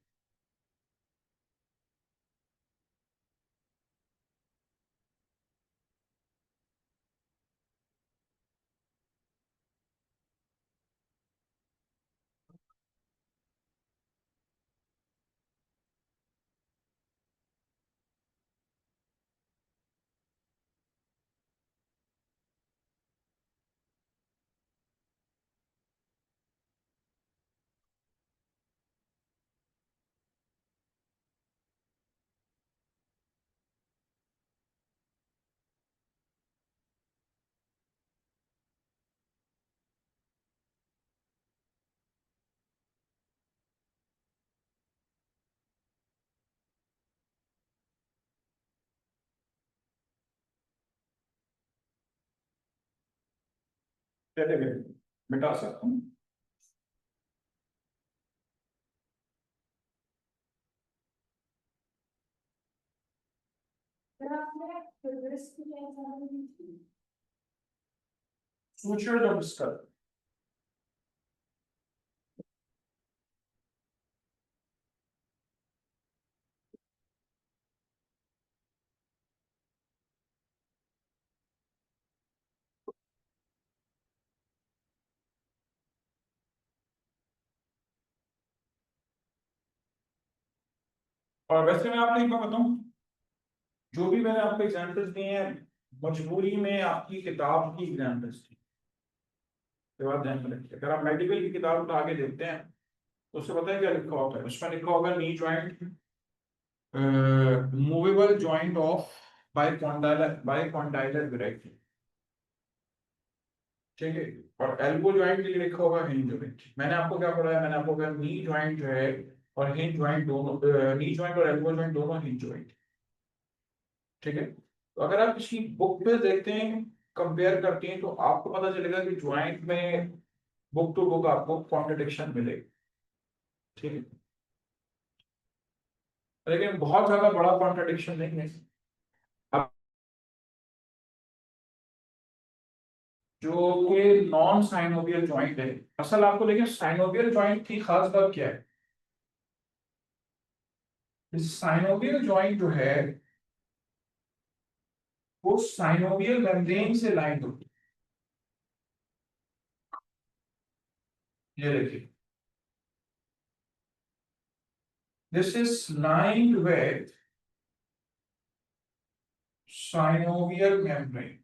चलिए मिटा सकता हूँ। Sutures of the skull. और वैसे मैं आपको एक बात बताऊं, जो भी मैंने आपको एग्जाम्पल्स दिए हैं, मजबूरी में आपकी किताब की एग्जाम्पल्स थी, ये बात ध्यान में रखिए। अगर आप मेडिकल की किताब उठा के देखते हैं तो उससे पता है क्या लिखा होता है? उसमें लिखा होगा knee joint, movable joint of bicondylar variety, ठीक है। और एल्बो जॉइंट के लिए लिखा होगा हिंज जॉइंट। मैंने आपको क्या पढ़ाया? मैंने आपको कहा नी जॉइंट जो है और हिंज जॉइंट दोनों, नी जॉइंट और एल्बो जॉइंट दोनों हिंज जॉइंट, ठीक है। तो अगर आप किसी बुक पे देखते हैं, कंपेयर करते हैं, तो आपको पता चलेगा कि ज्वाइंट में बुक टू बुक आपको कॉन्ट्रडिक्शन मिलेगी, ठीक है, लेकिन बहुत ज्यादा बड़ा कॉन्ट्रडिक्शन नहीं है। अब जो कि नॉन साइनोवियल ज्वाइंट है, असल आपको लेकिन साइनोवियल ज्वाइंट की खास बात क्या है? साइनोवियल ज्वाइंट जो है वो साइनोवियल मेम्ब्रेन से लाइन होती है, ये देखिए, this is lined with synovial membrane,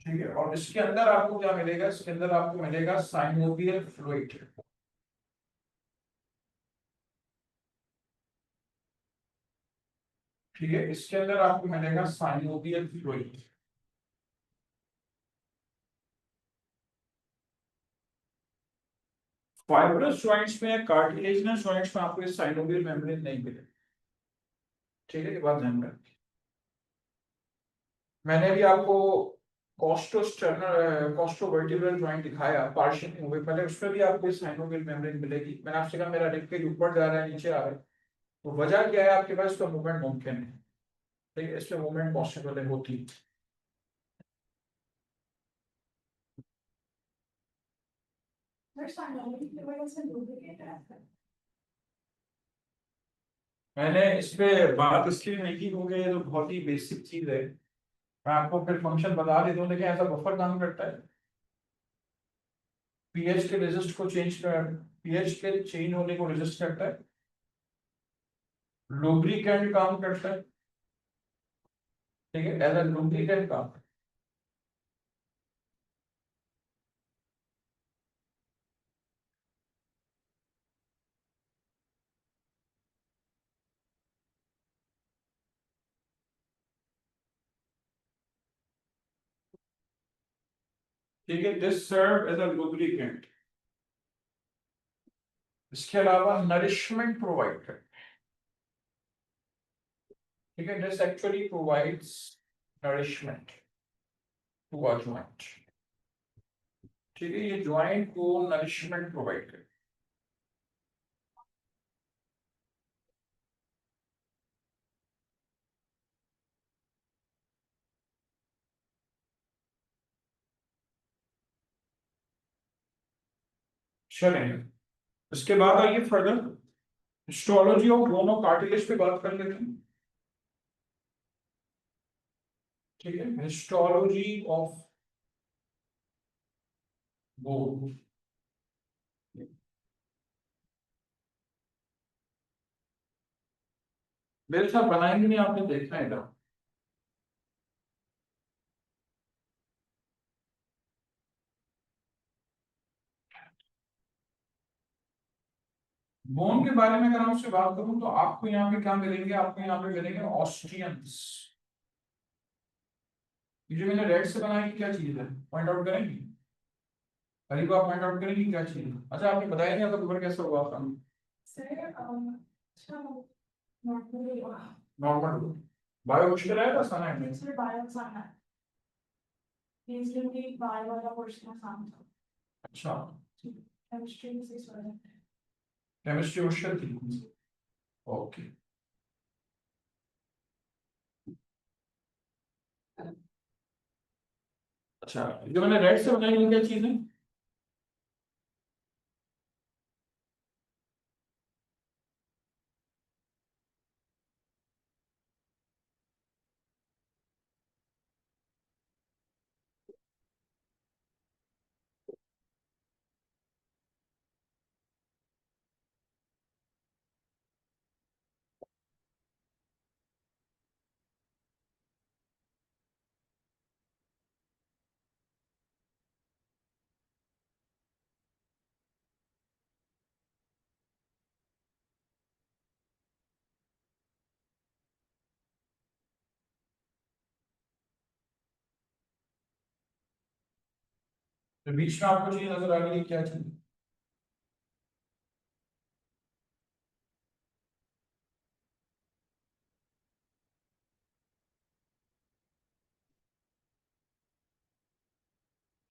ठीक है, और इसके अंदर आपको क्या मिलेगा, इसके अंदर आपको मिलेगा साइनोवियल फ्लूइड। ठीक है, इसके अंदर आपको मिलेगा साइनोवियल फ्लूइड। फाइब्रस जॉइंट्स में, कार्टिलेजिनस जॉइंट्स में आपको इस साइनोवियल मेम्ब्रेन नहीं मिलेगा। ठीक है, ये बात ध्यान रखिए। मैंने भी आपको कॉस्टोस्टर्नल कॉस्टोवर्टिब्रल जॉइंट दिखाया पार्शियल मूवमेंट, पहले उसमें भी आपको इस साइनोवियल मेम्ब्रेन मिलेगी। मैंने आपसे कहा मेरा रिब केज ऊपर जा रहा है, नीचे आ रहा है, तो वजह क्या है, आपके पास तो मूवमेंट मुमकिन है। ठीक है, इसमें मूवमेंट पॉसिबल है, होती है। मैंने इस पे बात इसलिए नहीं की क्योंकि ये तो बहुत ही बेसिक चीज है। मैं आपको फिर फंक्शन बता देता हूँ, लेकिन ऐसा बफर काम करता है, पीएच के रेजिस्ट को चेंज कर, पीएच के चेंज होने को रेजिस्ट करता है, लुब्रिकेंट काम करता है। ठीक है, एज अ लुब्रिकेंट काम। ठीक है, this serve as a lubricant. इसके अलावा नरिशमेंट प्रोवाइड कर। ठीक है, this actually provides nourishment to a joint. ठीक है, ये जॉइंट को नरिशमेंट प्रोवाइड कर। चलेंगे, इसके बाद आइए फर्दर हिस्टोलॉजी ऑफ बोन और कार्टिलेज पे बात कर लेते हैं। ठीक है, हिस्टोलॉजी ऑफ बोन। मेरे साथ बनाएंगे नहीं, आपने देखना है इधर। बोन के बारे में अगर मैं आपसे बात करूं तो आपको यहाँ पे क्या मिलेंगे, आपको यहाँ पे मिलेंगे ऑस्टियंस। ये जो मैंने रेड से बनाई क्या चीज है, पॉइंट आउट करेंगे। करीब आप पॉइंट आउट करेंगे क्या चीज है। अच्छा, आपने बताया नहीं, तो पेपर कैसे होगा आपका। नॉर्मल बायो मुश्किल है, आसान है। अच्छा, केमिस्ट्री मुश्किल थी। ओके, अच्छा, जो मैंने रेड से बनाई वो क्या चीज है। तो बीच में आपको चीज नजर आ रही है क्या चीज।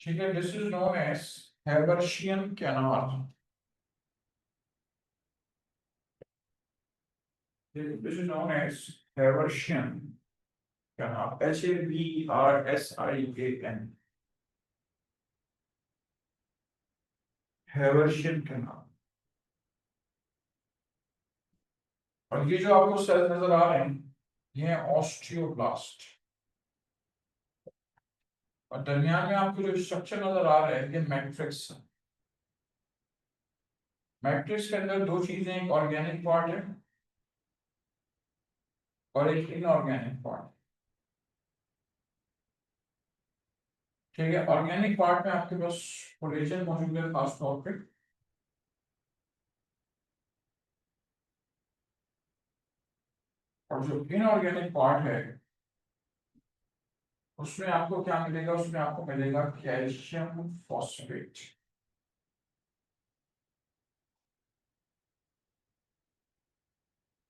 ठीक है, this is known as Haversian canal. This is known as Haversian canal, HAVRSIAN, Haversian canal. और ये जो आपको सेल नजर आ रहे हैं, ये है ऑस्टियोब्लास्ट। और दरमियान में आपको जो स्ट्रक्चर नजर आ रहा है, ये मैट्रिक्स है। मैट्रिक्स के अंदर दो चीजें, एक ऑर्गेनिक पार्ट है और एक इनऑर्गेनिक पार्ट। ठीक है, ऑर्गेनिक पार्ट में आपके पास कोलेजन मौजूद है खास तौर पे, और जो इनऑर्गेनिक पार्ट है उसमें आपको क्या मिलेगा, उसमें आपको मिलेगा कैल्शियम फॉस्फेट।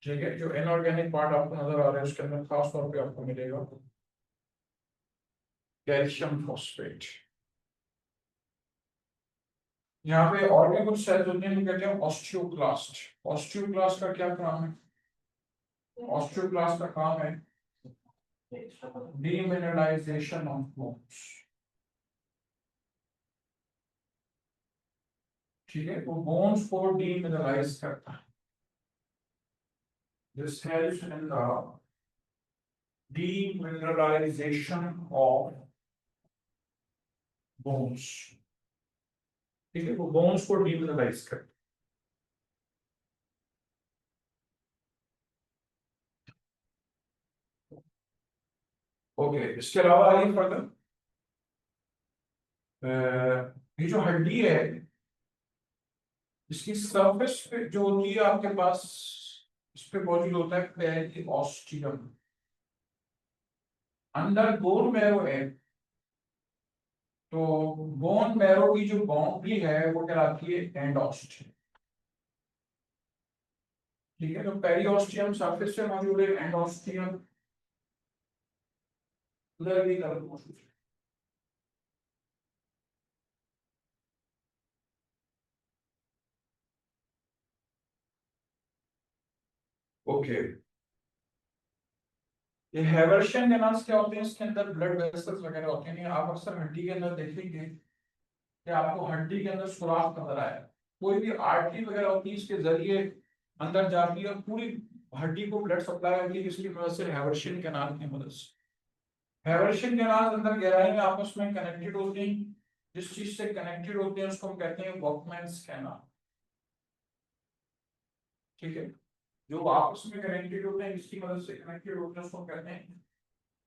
ठीक है, जो इनऑर्गेनिक पार्ट आपको नजर आ रहा है उसके अंदर खास तौर पे आपको मिलेगा कैल्शियम फॉस्फेट। यहाँ पे और भी कुछ सेल्स होते हैं जो कहते हैं ऑस्टियोक्लास्ट। ऑस्टियोक्लास्ट का क्या काम है? ऑस्टियोक्लास्ट का काम है डीमिनरलाइजेशन ऑफ बोन्स। ठीक है, तो बोन्स को डीमिनरलाइज करता है। This helps in the demineralisation of bones. ठीक है, वो बोन्स को डीमिनरलाइज करता है। ओके, इसके अलावा आगे फर्दर ये जो हड्डी है इसकी सरफेस पे जो होती है आपके पास, इस पे मौजूद होता है पेरिओस्टियम। अंदर बोन मैरो है, तो बोन मैरो की जो बाउंड्री है वो कहलाती है एंडोस्टियम। ठीक है, तो पेरिओस्टियम सरफेस पे मौजूद है, एंडोस्टियम उधर भी तरफ मौजूद है। ओके, ये हैवर्शियन कैनाल्स क्या होते हैं? इसके अंदर ब्लड वेसल्स वगैरह होते हैं। आप अक्सर हड्डी के अंदर देखेंगे कि आपको हड्डी के अंदर सुराख नजर आया, कोई भी आर्टरी वगैरह होती है इसके जरिए अंदर जाती है और पूरी हड्डी को ब्लड सप्लाई होती है, किसकी मदद से? हैवर्शियन कैनाल की मदद से। हैवर्शियन कैनाल अंदर गहराई में आपस में कनेक्टेड होते हैं, जिस चीज से कनेक्टेड होते हैं उसको हम कहते हैं वॉकमैन्स कैनाल। ठीक है, जो आपस में कनेक्टेड होते हैं, इसकी मदद से कनेक्टेड होते हैं, उसको हम कहते हैं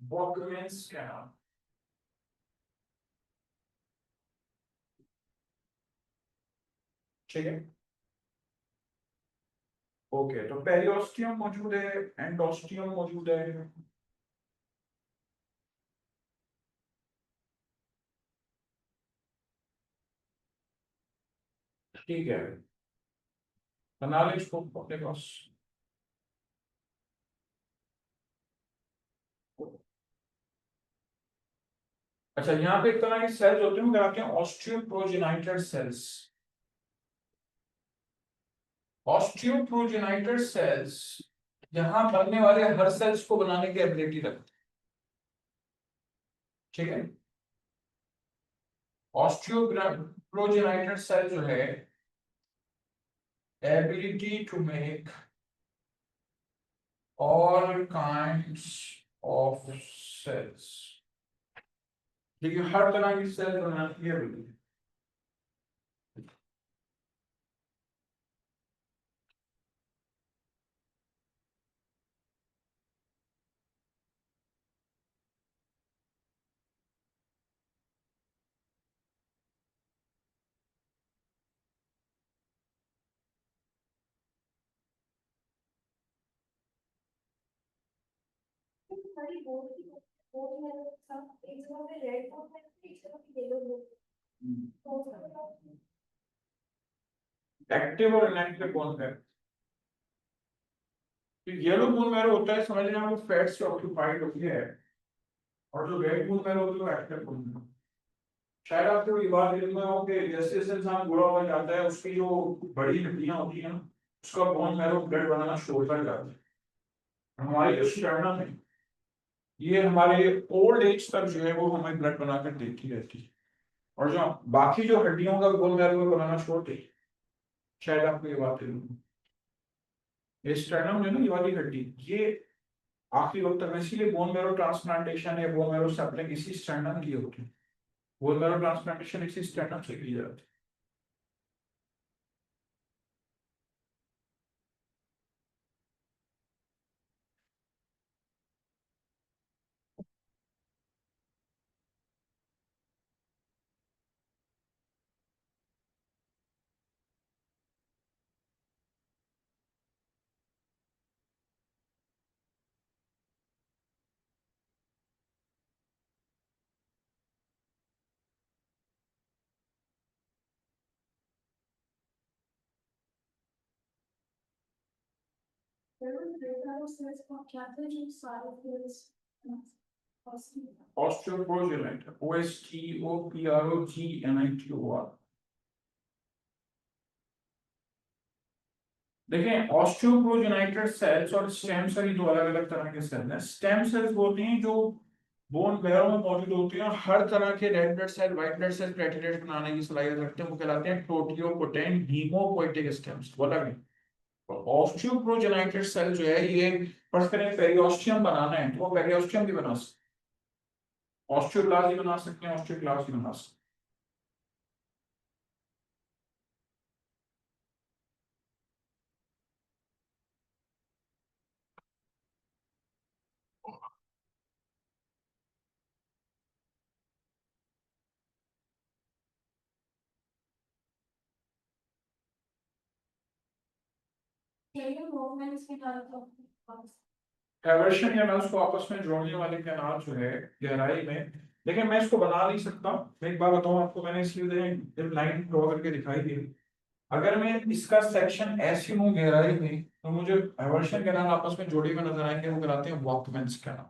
वॉकमैन्स कैनाल। ठीक है, ओके, तो पेरिओस्टियम मौजूद है, एंडोस्टियम मौजूद है। ठीक है, बना ले इसको अपने पास। अच्छा, यहाँ पे एक तरह के सेल्स होते हैं, क्या हैं? ऑस्टियोप्रोजेनाइटेड सेल्स। ऑस्टियोप्रोजेनाइटेड सेल्स यहाँ बनने वाले हर सेल्स को बनाने की एबिलिटी रखते हैं। ठीक है, ऑस्टियोप्रोजेनाइटेड सेल जो है ability to make all kinds of cells. देखिए, हर तरह की सेल बनाने की एबिलिटी। एक्टिव और इनएक्टिव बोन मैरो। तो येलो बोन मैरो होता है, समझ लें आपको, फैट से ऑक्यूपाइड होती है, और जो रेड बोन मैरो होती है वो एक्टिव बोन मैरो। शायद आपको ये बात इल्म में हो कि जैसे जैसे इंसान बूढ़ा हो जाता है उसकी जो बड़ी हड्डियां होती हैं ना, उसका बोन मैरो ब्लड बनाना शुरू हो जाता है। हमारी जो स्टैमिना है ये हमारे ओल्ड एज तक जो है वो हमें ब्लड बनाकर देती रहती है, और जो बाकी जो हड्डियों का बोन मैरो बनाना छोड़ देती है। शायद आपको ये बात इल्म हो। ये स्टर्नम है ना, ये वाली हड्डी, ये आखिरी वक्त तक, इसीलिए बोन मैरो ट्रांसप्लांटेशन या बोन मैरो सैंपलिंग इसी स्टर्नम की होती है। बोन मैरो ट्रांसप्लांटेशन इसी स्टर्नम से की जाती है। Osteoprogenite, OSTOPROGNITOR। देखें, ऑस्टियोप्रोजेनाइटेड सेल्स और स्टेम सेल दो अलग अलग तरह के सेल हैं। स्टेम सेल्स होती हैं जो बोन मैरो में मौजूद होती हैं और हर तरह के red blood cell, white blood cell, platelets बनाने की सलाहियत रखते हैं। वो कहलाते हैं प्रोटियोपोटेंट हीमोपोएटिक स्टेम्स। बोला नहीं। ऑस्टियोप्रोजेनाइटेड सेल जो है ये फर्स्ट करें पेरियोस्टियम बनाना है तो वो पेरियोस्टियम भी बना सकते हैं, ऑस्टियोब्लास्ट भी बना सकते हैं, ऑस्टियोक्लास्ट भी बना सकते हैं। एवर्शन या नर्व्स को आपस में जोड़ने वाले कैनाल जो है गहराई में, लेकिन मैं इसको बना नहीं सकता। मैं एक बार बताऊं आपको, मैंने इसलिए लाइन ड्रॉ करके दिखाई दी। अगर मैं इसका सेक्शन ऐसे लूं गहराई में तो मुझे एवर्शन कैनाल आपस में जोड़े हुए नजर आएंगे, वो कहलाते हैं वॉकमैन्स कैनाल।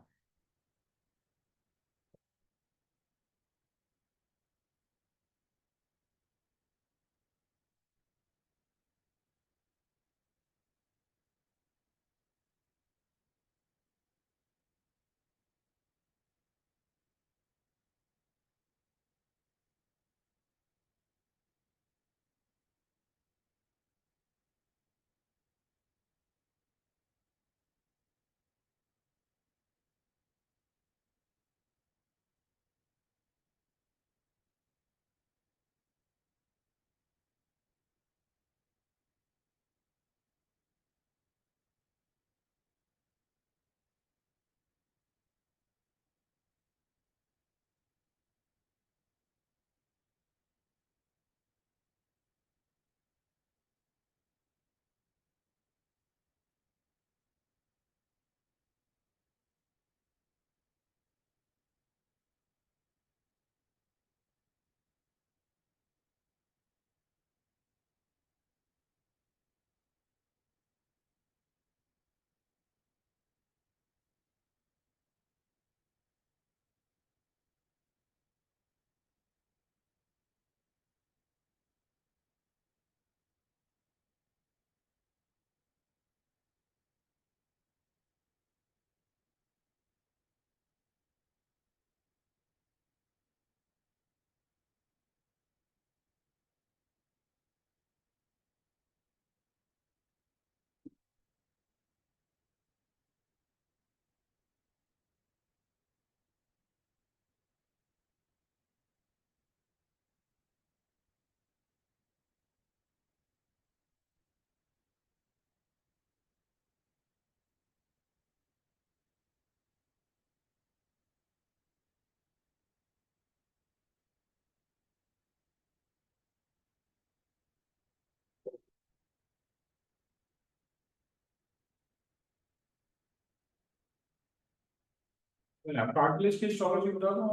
कार्टिलेज की हिस्टोलॉजी बता दूं?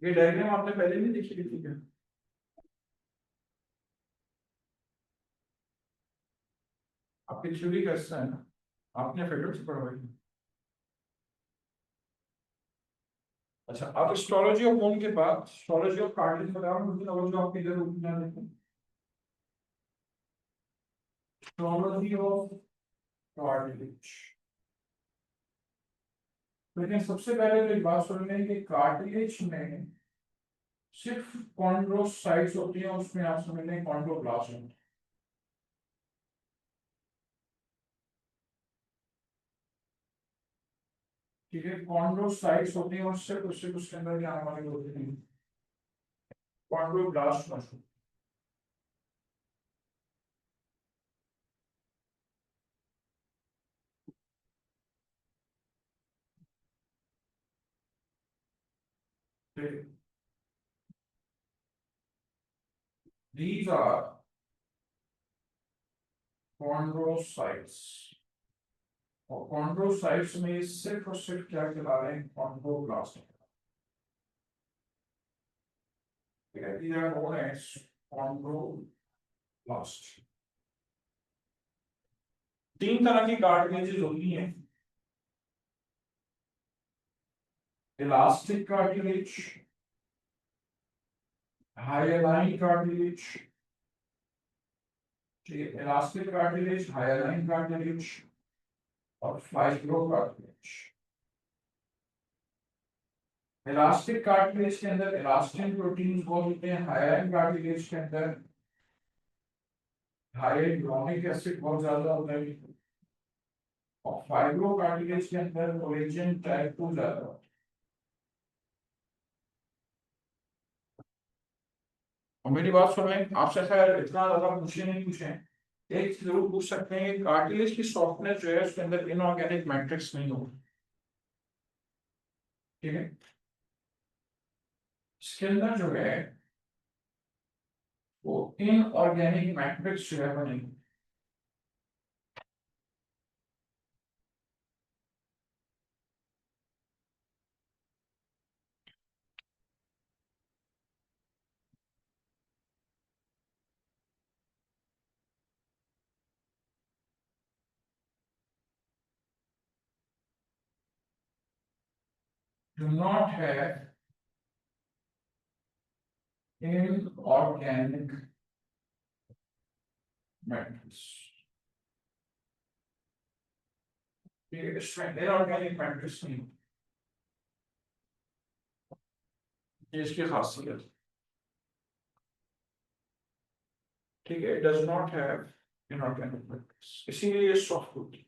ये डायग्राम आपने पहले नहीं देखी थी क्या? आपकी थ्योरी कैसा है ना, आपने फेडरल से पढ़वाई है। अच्छा, अब हिस्टोलॉजी ऑफ बोन के बाद हिस्टोलॉजी ऑफ कार्टिलेज बताओ मुझे, और जो आपके इधर ना देखें। हिस्टोलॉजी ऑफ कार्टिलेज, लेकिन सबसे पहले तो एक बात सुन लें कि कार्टिलेज में सिर्फ कॉन्ड्रोसाइट्स होती हैं, उसमें आप समझ लें कॉन्ड्रोब्लास्ट होते हैं। ठीक है, कॉन्ड्रोसाइट्स होती हैं और सिर्फ उसके अंदर क्या आने वाले होते हैं chondroblast mushroom. These are chondrocytes, और chondrocytes में सिर्फ और सिर्फ क्या कहला रहे हैं chondroblast। ठीक है, these are known as chondroblast। तीन तरह की कार्टिलेजेस होती हैं, elastic cartilage, hyaline cartilage, elastic cartilage, hyaline cartilage और फाइब्रो कार्टिलेज। इलास्टिक कार्टिलेज के अंदर इलास्टिन प्रोटीन बहुत होते हैं, हाइलाइन कार्टिलेज के अंदर हाइलुरोनिक एसिड बहुत ज्यादा होता है और फाइब्रो कार्टिलेज के अंदर कोलेजन टाइप 2 ज्यादा होता है। और मेरी बात सुनें, आपसे खैर इतना ज्यादा पूछे नहीं पूछे, एक चीज जरूर पूछ सकते हैं कि कार्टिलेज की सॉफ्टनेस जो है उसके अंदर इनऑर्गेनिक मैट्रिक्स नहीं होगी, ठीक है। इसके अंदर जो है वो इनऑर्गेनिक मैट्रिक्स जो है बनेगी। Do not have inorganic matrix, ठीक है। इसमें इनऑर्गेनिक मैट्रिक्स नहीं, ये इसकी खासियत, ठीक है। Does not have inorganic matrix, इसीलिए ये सॉफ्ट होती है।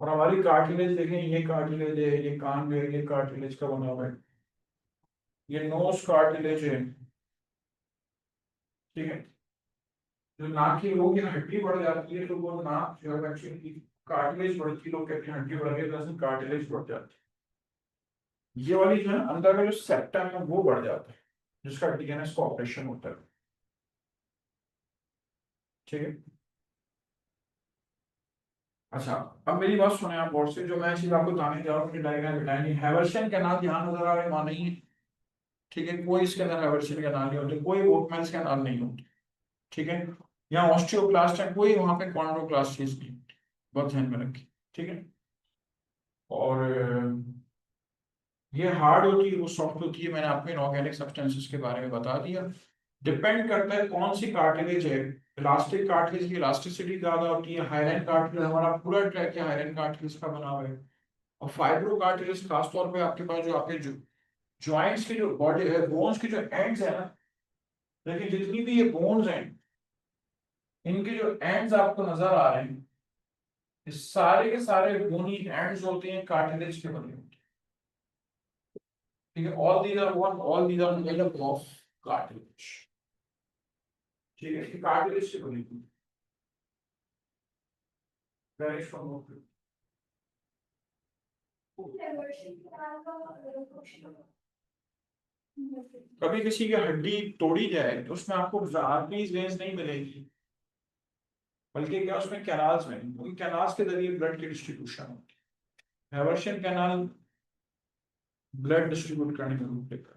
और हमारी कार्टिलेज देखें, ये कार्टिलेज है, ये कान में, ये कार्टिलेज का बना हुआ है, ये नोज कार्टिलेज है, ठीक है। जो नाक की लोगों की हड्डी बढ़ जाती है तो वो नाक जो है एक्चुअली कार्टिलेज बढ़ती है, लोग कहते हैं हड्डी बढ़ गई तो कार्टिलेज बढ़ जाती है। ये वाली जो है अंदर का जो सेप्टम है वो बढ़ जाता है, जिसका डीएनएस का ऑपरेशन होता है, ठीक है। अच्छा, अब मेरी बात सुने आप और से, जो मैं चीज आपको बताने जा रहा हूँ डायग्राम बनानी, हैवर्शियन कैनाल ध्यान नजर आ रहा है, वहां नहीं है, ठीक है। कोई इसके अंदर हैवर्शियन कैनाल नहीं होते, कोई वोटमैन्स कैनाल नहीं होते, ठीक है। यहाँ ऑस्टियोक्लास्ट है, कोई वहां पे कॉन्ड्रोक्लास्ट चीज नहीं होती, बहुत ध्यान में रखिए, ठीक है। और ये हार्ड होती है, वो सॉफ्ट होती है, मैंने आपको इनऑर्गेनिक सब्सटेंसेस के बारे में बता दिया। डिपेंड करता है कौन सी कार्टिलेज है। इलास्टिक कार्टिलेज की इलास्टिसिटी ज्यादा होती है, हाइलाइन कार्टिलेज हमारा पूरा ट्रैक है हाइलाइन कार्टिलेज का बना हुआ है, और फाइब्रो कार्टिलेज खासतौर पे आपके पास जो आपके जो जॉइंट्स की जो बॉडी है, बोन्स की जो एंड्स है ना, देखिए जितनी भी ये बोन्स हैं, इनके जो एंड्स आपको नजर आ रहे हैं, ये सारे के सारे बोनी एंड्स होते हैं, कार्टिलेज के बने होते हैं, ठीक है। All these are made up of cartilage, ठीक है। ये कार्टिलेज से बनी हुई है, कभी किसी की हड्डी तोड़ी जाए तो उसमें आपको आर्टरीज वेन्स नहीं मिलेगी, बल्कि क्या उसमें कैनाल्स में, उन कैनाल्स के जरिए ब्लड की डिस्ट्रीब्यूशन होती है। हैवर्शियन कैनाल ब्लड डिस्ट्रीब्यूट करने में रूप लेता है।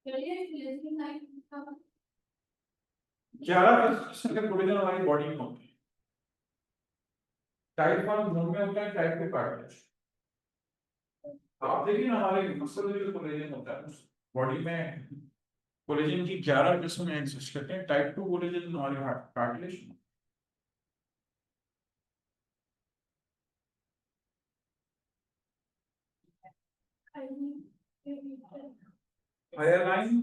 ग्यारह कोलेजन हमारी बॉडी में होते हैं। टाइप 1 बोन में होता है, टाइप 2 कार्टिलेज। आप देखिए ना हमारे मसल में जो कोलेजन होता है बॉडी में, कोलेजन की 11 किस्में एग्जिस्ट करते हैं। टाइप 2 कोलेजन हमारे कार्टिलेज में। हायरलाइन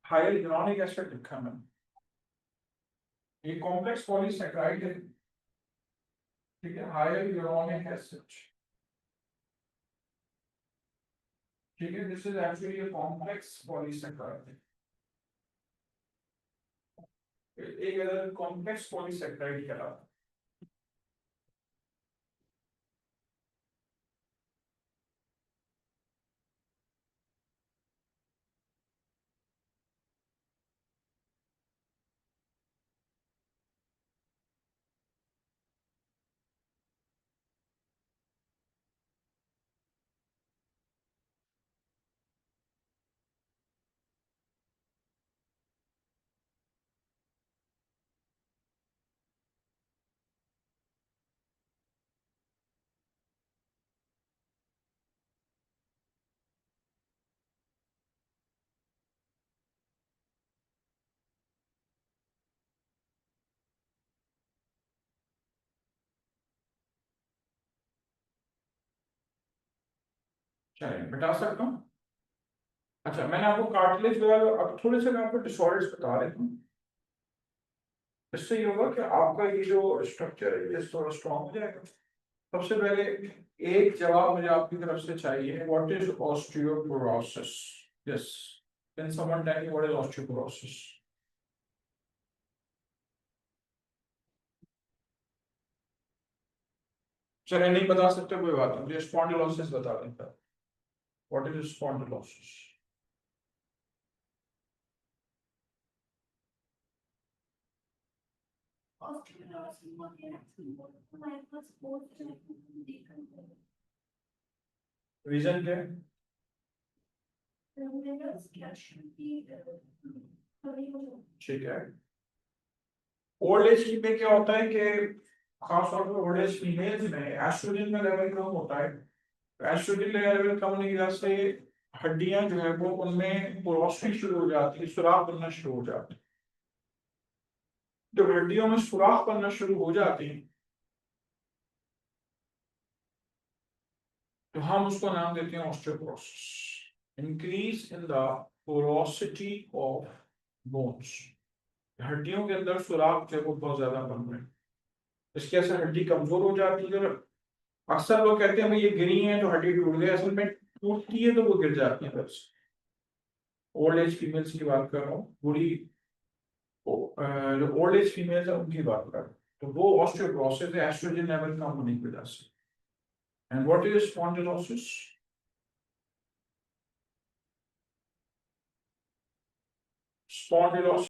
हायलुरोनिक एसिड लिखा है मैंने। ये कॉम्प्लेक्स पॉलीसैकेराइड है, ठीक है, हायलुरोनिक एसिड, ठीक है, this is actually a complex polysaccharide. एक अदर कॉम्प्लेक्स पॉलीसैकेराइड कहलाता है। चलिए बता सकता हूँ। अच्छा, मैंने आपको कार्टिलेज वगैरह, अब थोड़े से मैं आपको डिसऑर्डर्स बता देता हूँ। इससे ये होगा कि आपका ये जो स्ट्रक्चर है ये थोड़ा स्ट्रॉन्ग हो जाएगा। सबसे पहले एक जवाब मुझे आपकी तरफ से चाहिए, what is osteoporosis? Yes, can someone tell me what is osteoporosis? चलिए नहीं बता सकते कोई बात नहीं, मुझे स्पॉन्डिलोसिस बता देता। What is spondylosis? रीजन क्या है? ठीक है। ओल्ड एज में क्या होता है कि खासतौर पर ओल्ड एज फीमेल्स में एस्ट्रोजन का लेवल कम होता है। एस्ट्रोजन लेवल कम होने की वजह से हड्डियां जो है वो उनमें पोरोसिटी शुरू हो जाती है, सुराख बनना शुरू हो जाते हैं। जब हड्डियों में सुराख बनना शुरू हो जाते हैं तो हम उसको नाम देते हैं osteoporosis. Increase in the porosity of bones, हड्डियों के अंदर सुराख जो है वो बहुत ज्यादा बन रहे हैं। इसके असर हड्डी कमजोर हो जाती है। और अक्सर लोग कहते हैं भाई ये गिरी है तो हड्डी टूट गई, असल में टूटती है तो वो गिर जाती है बस। ओल्ड एज फीमेल्स की बात कर रहा हूँ, बूढ़ी जो ओल्ड एज फीमेल्स है उनकी बात कर रहा हूँ। तो वो ऑस्टियोपोरोसिस है एस्ट्रोजन लेवल कम होने की वजह से। And what is spondylosis? Spondylosis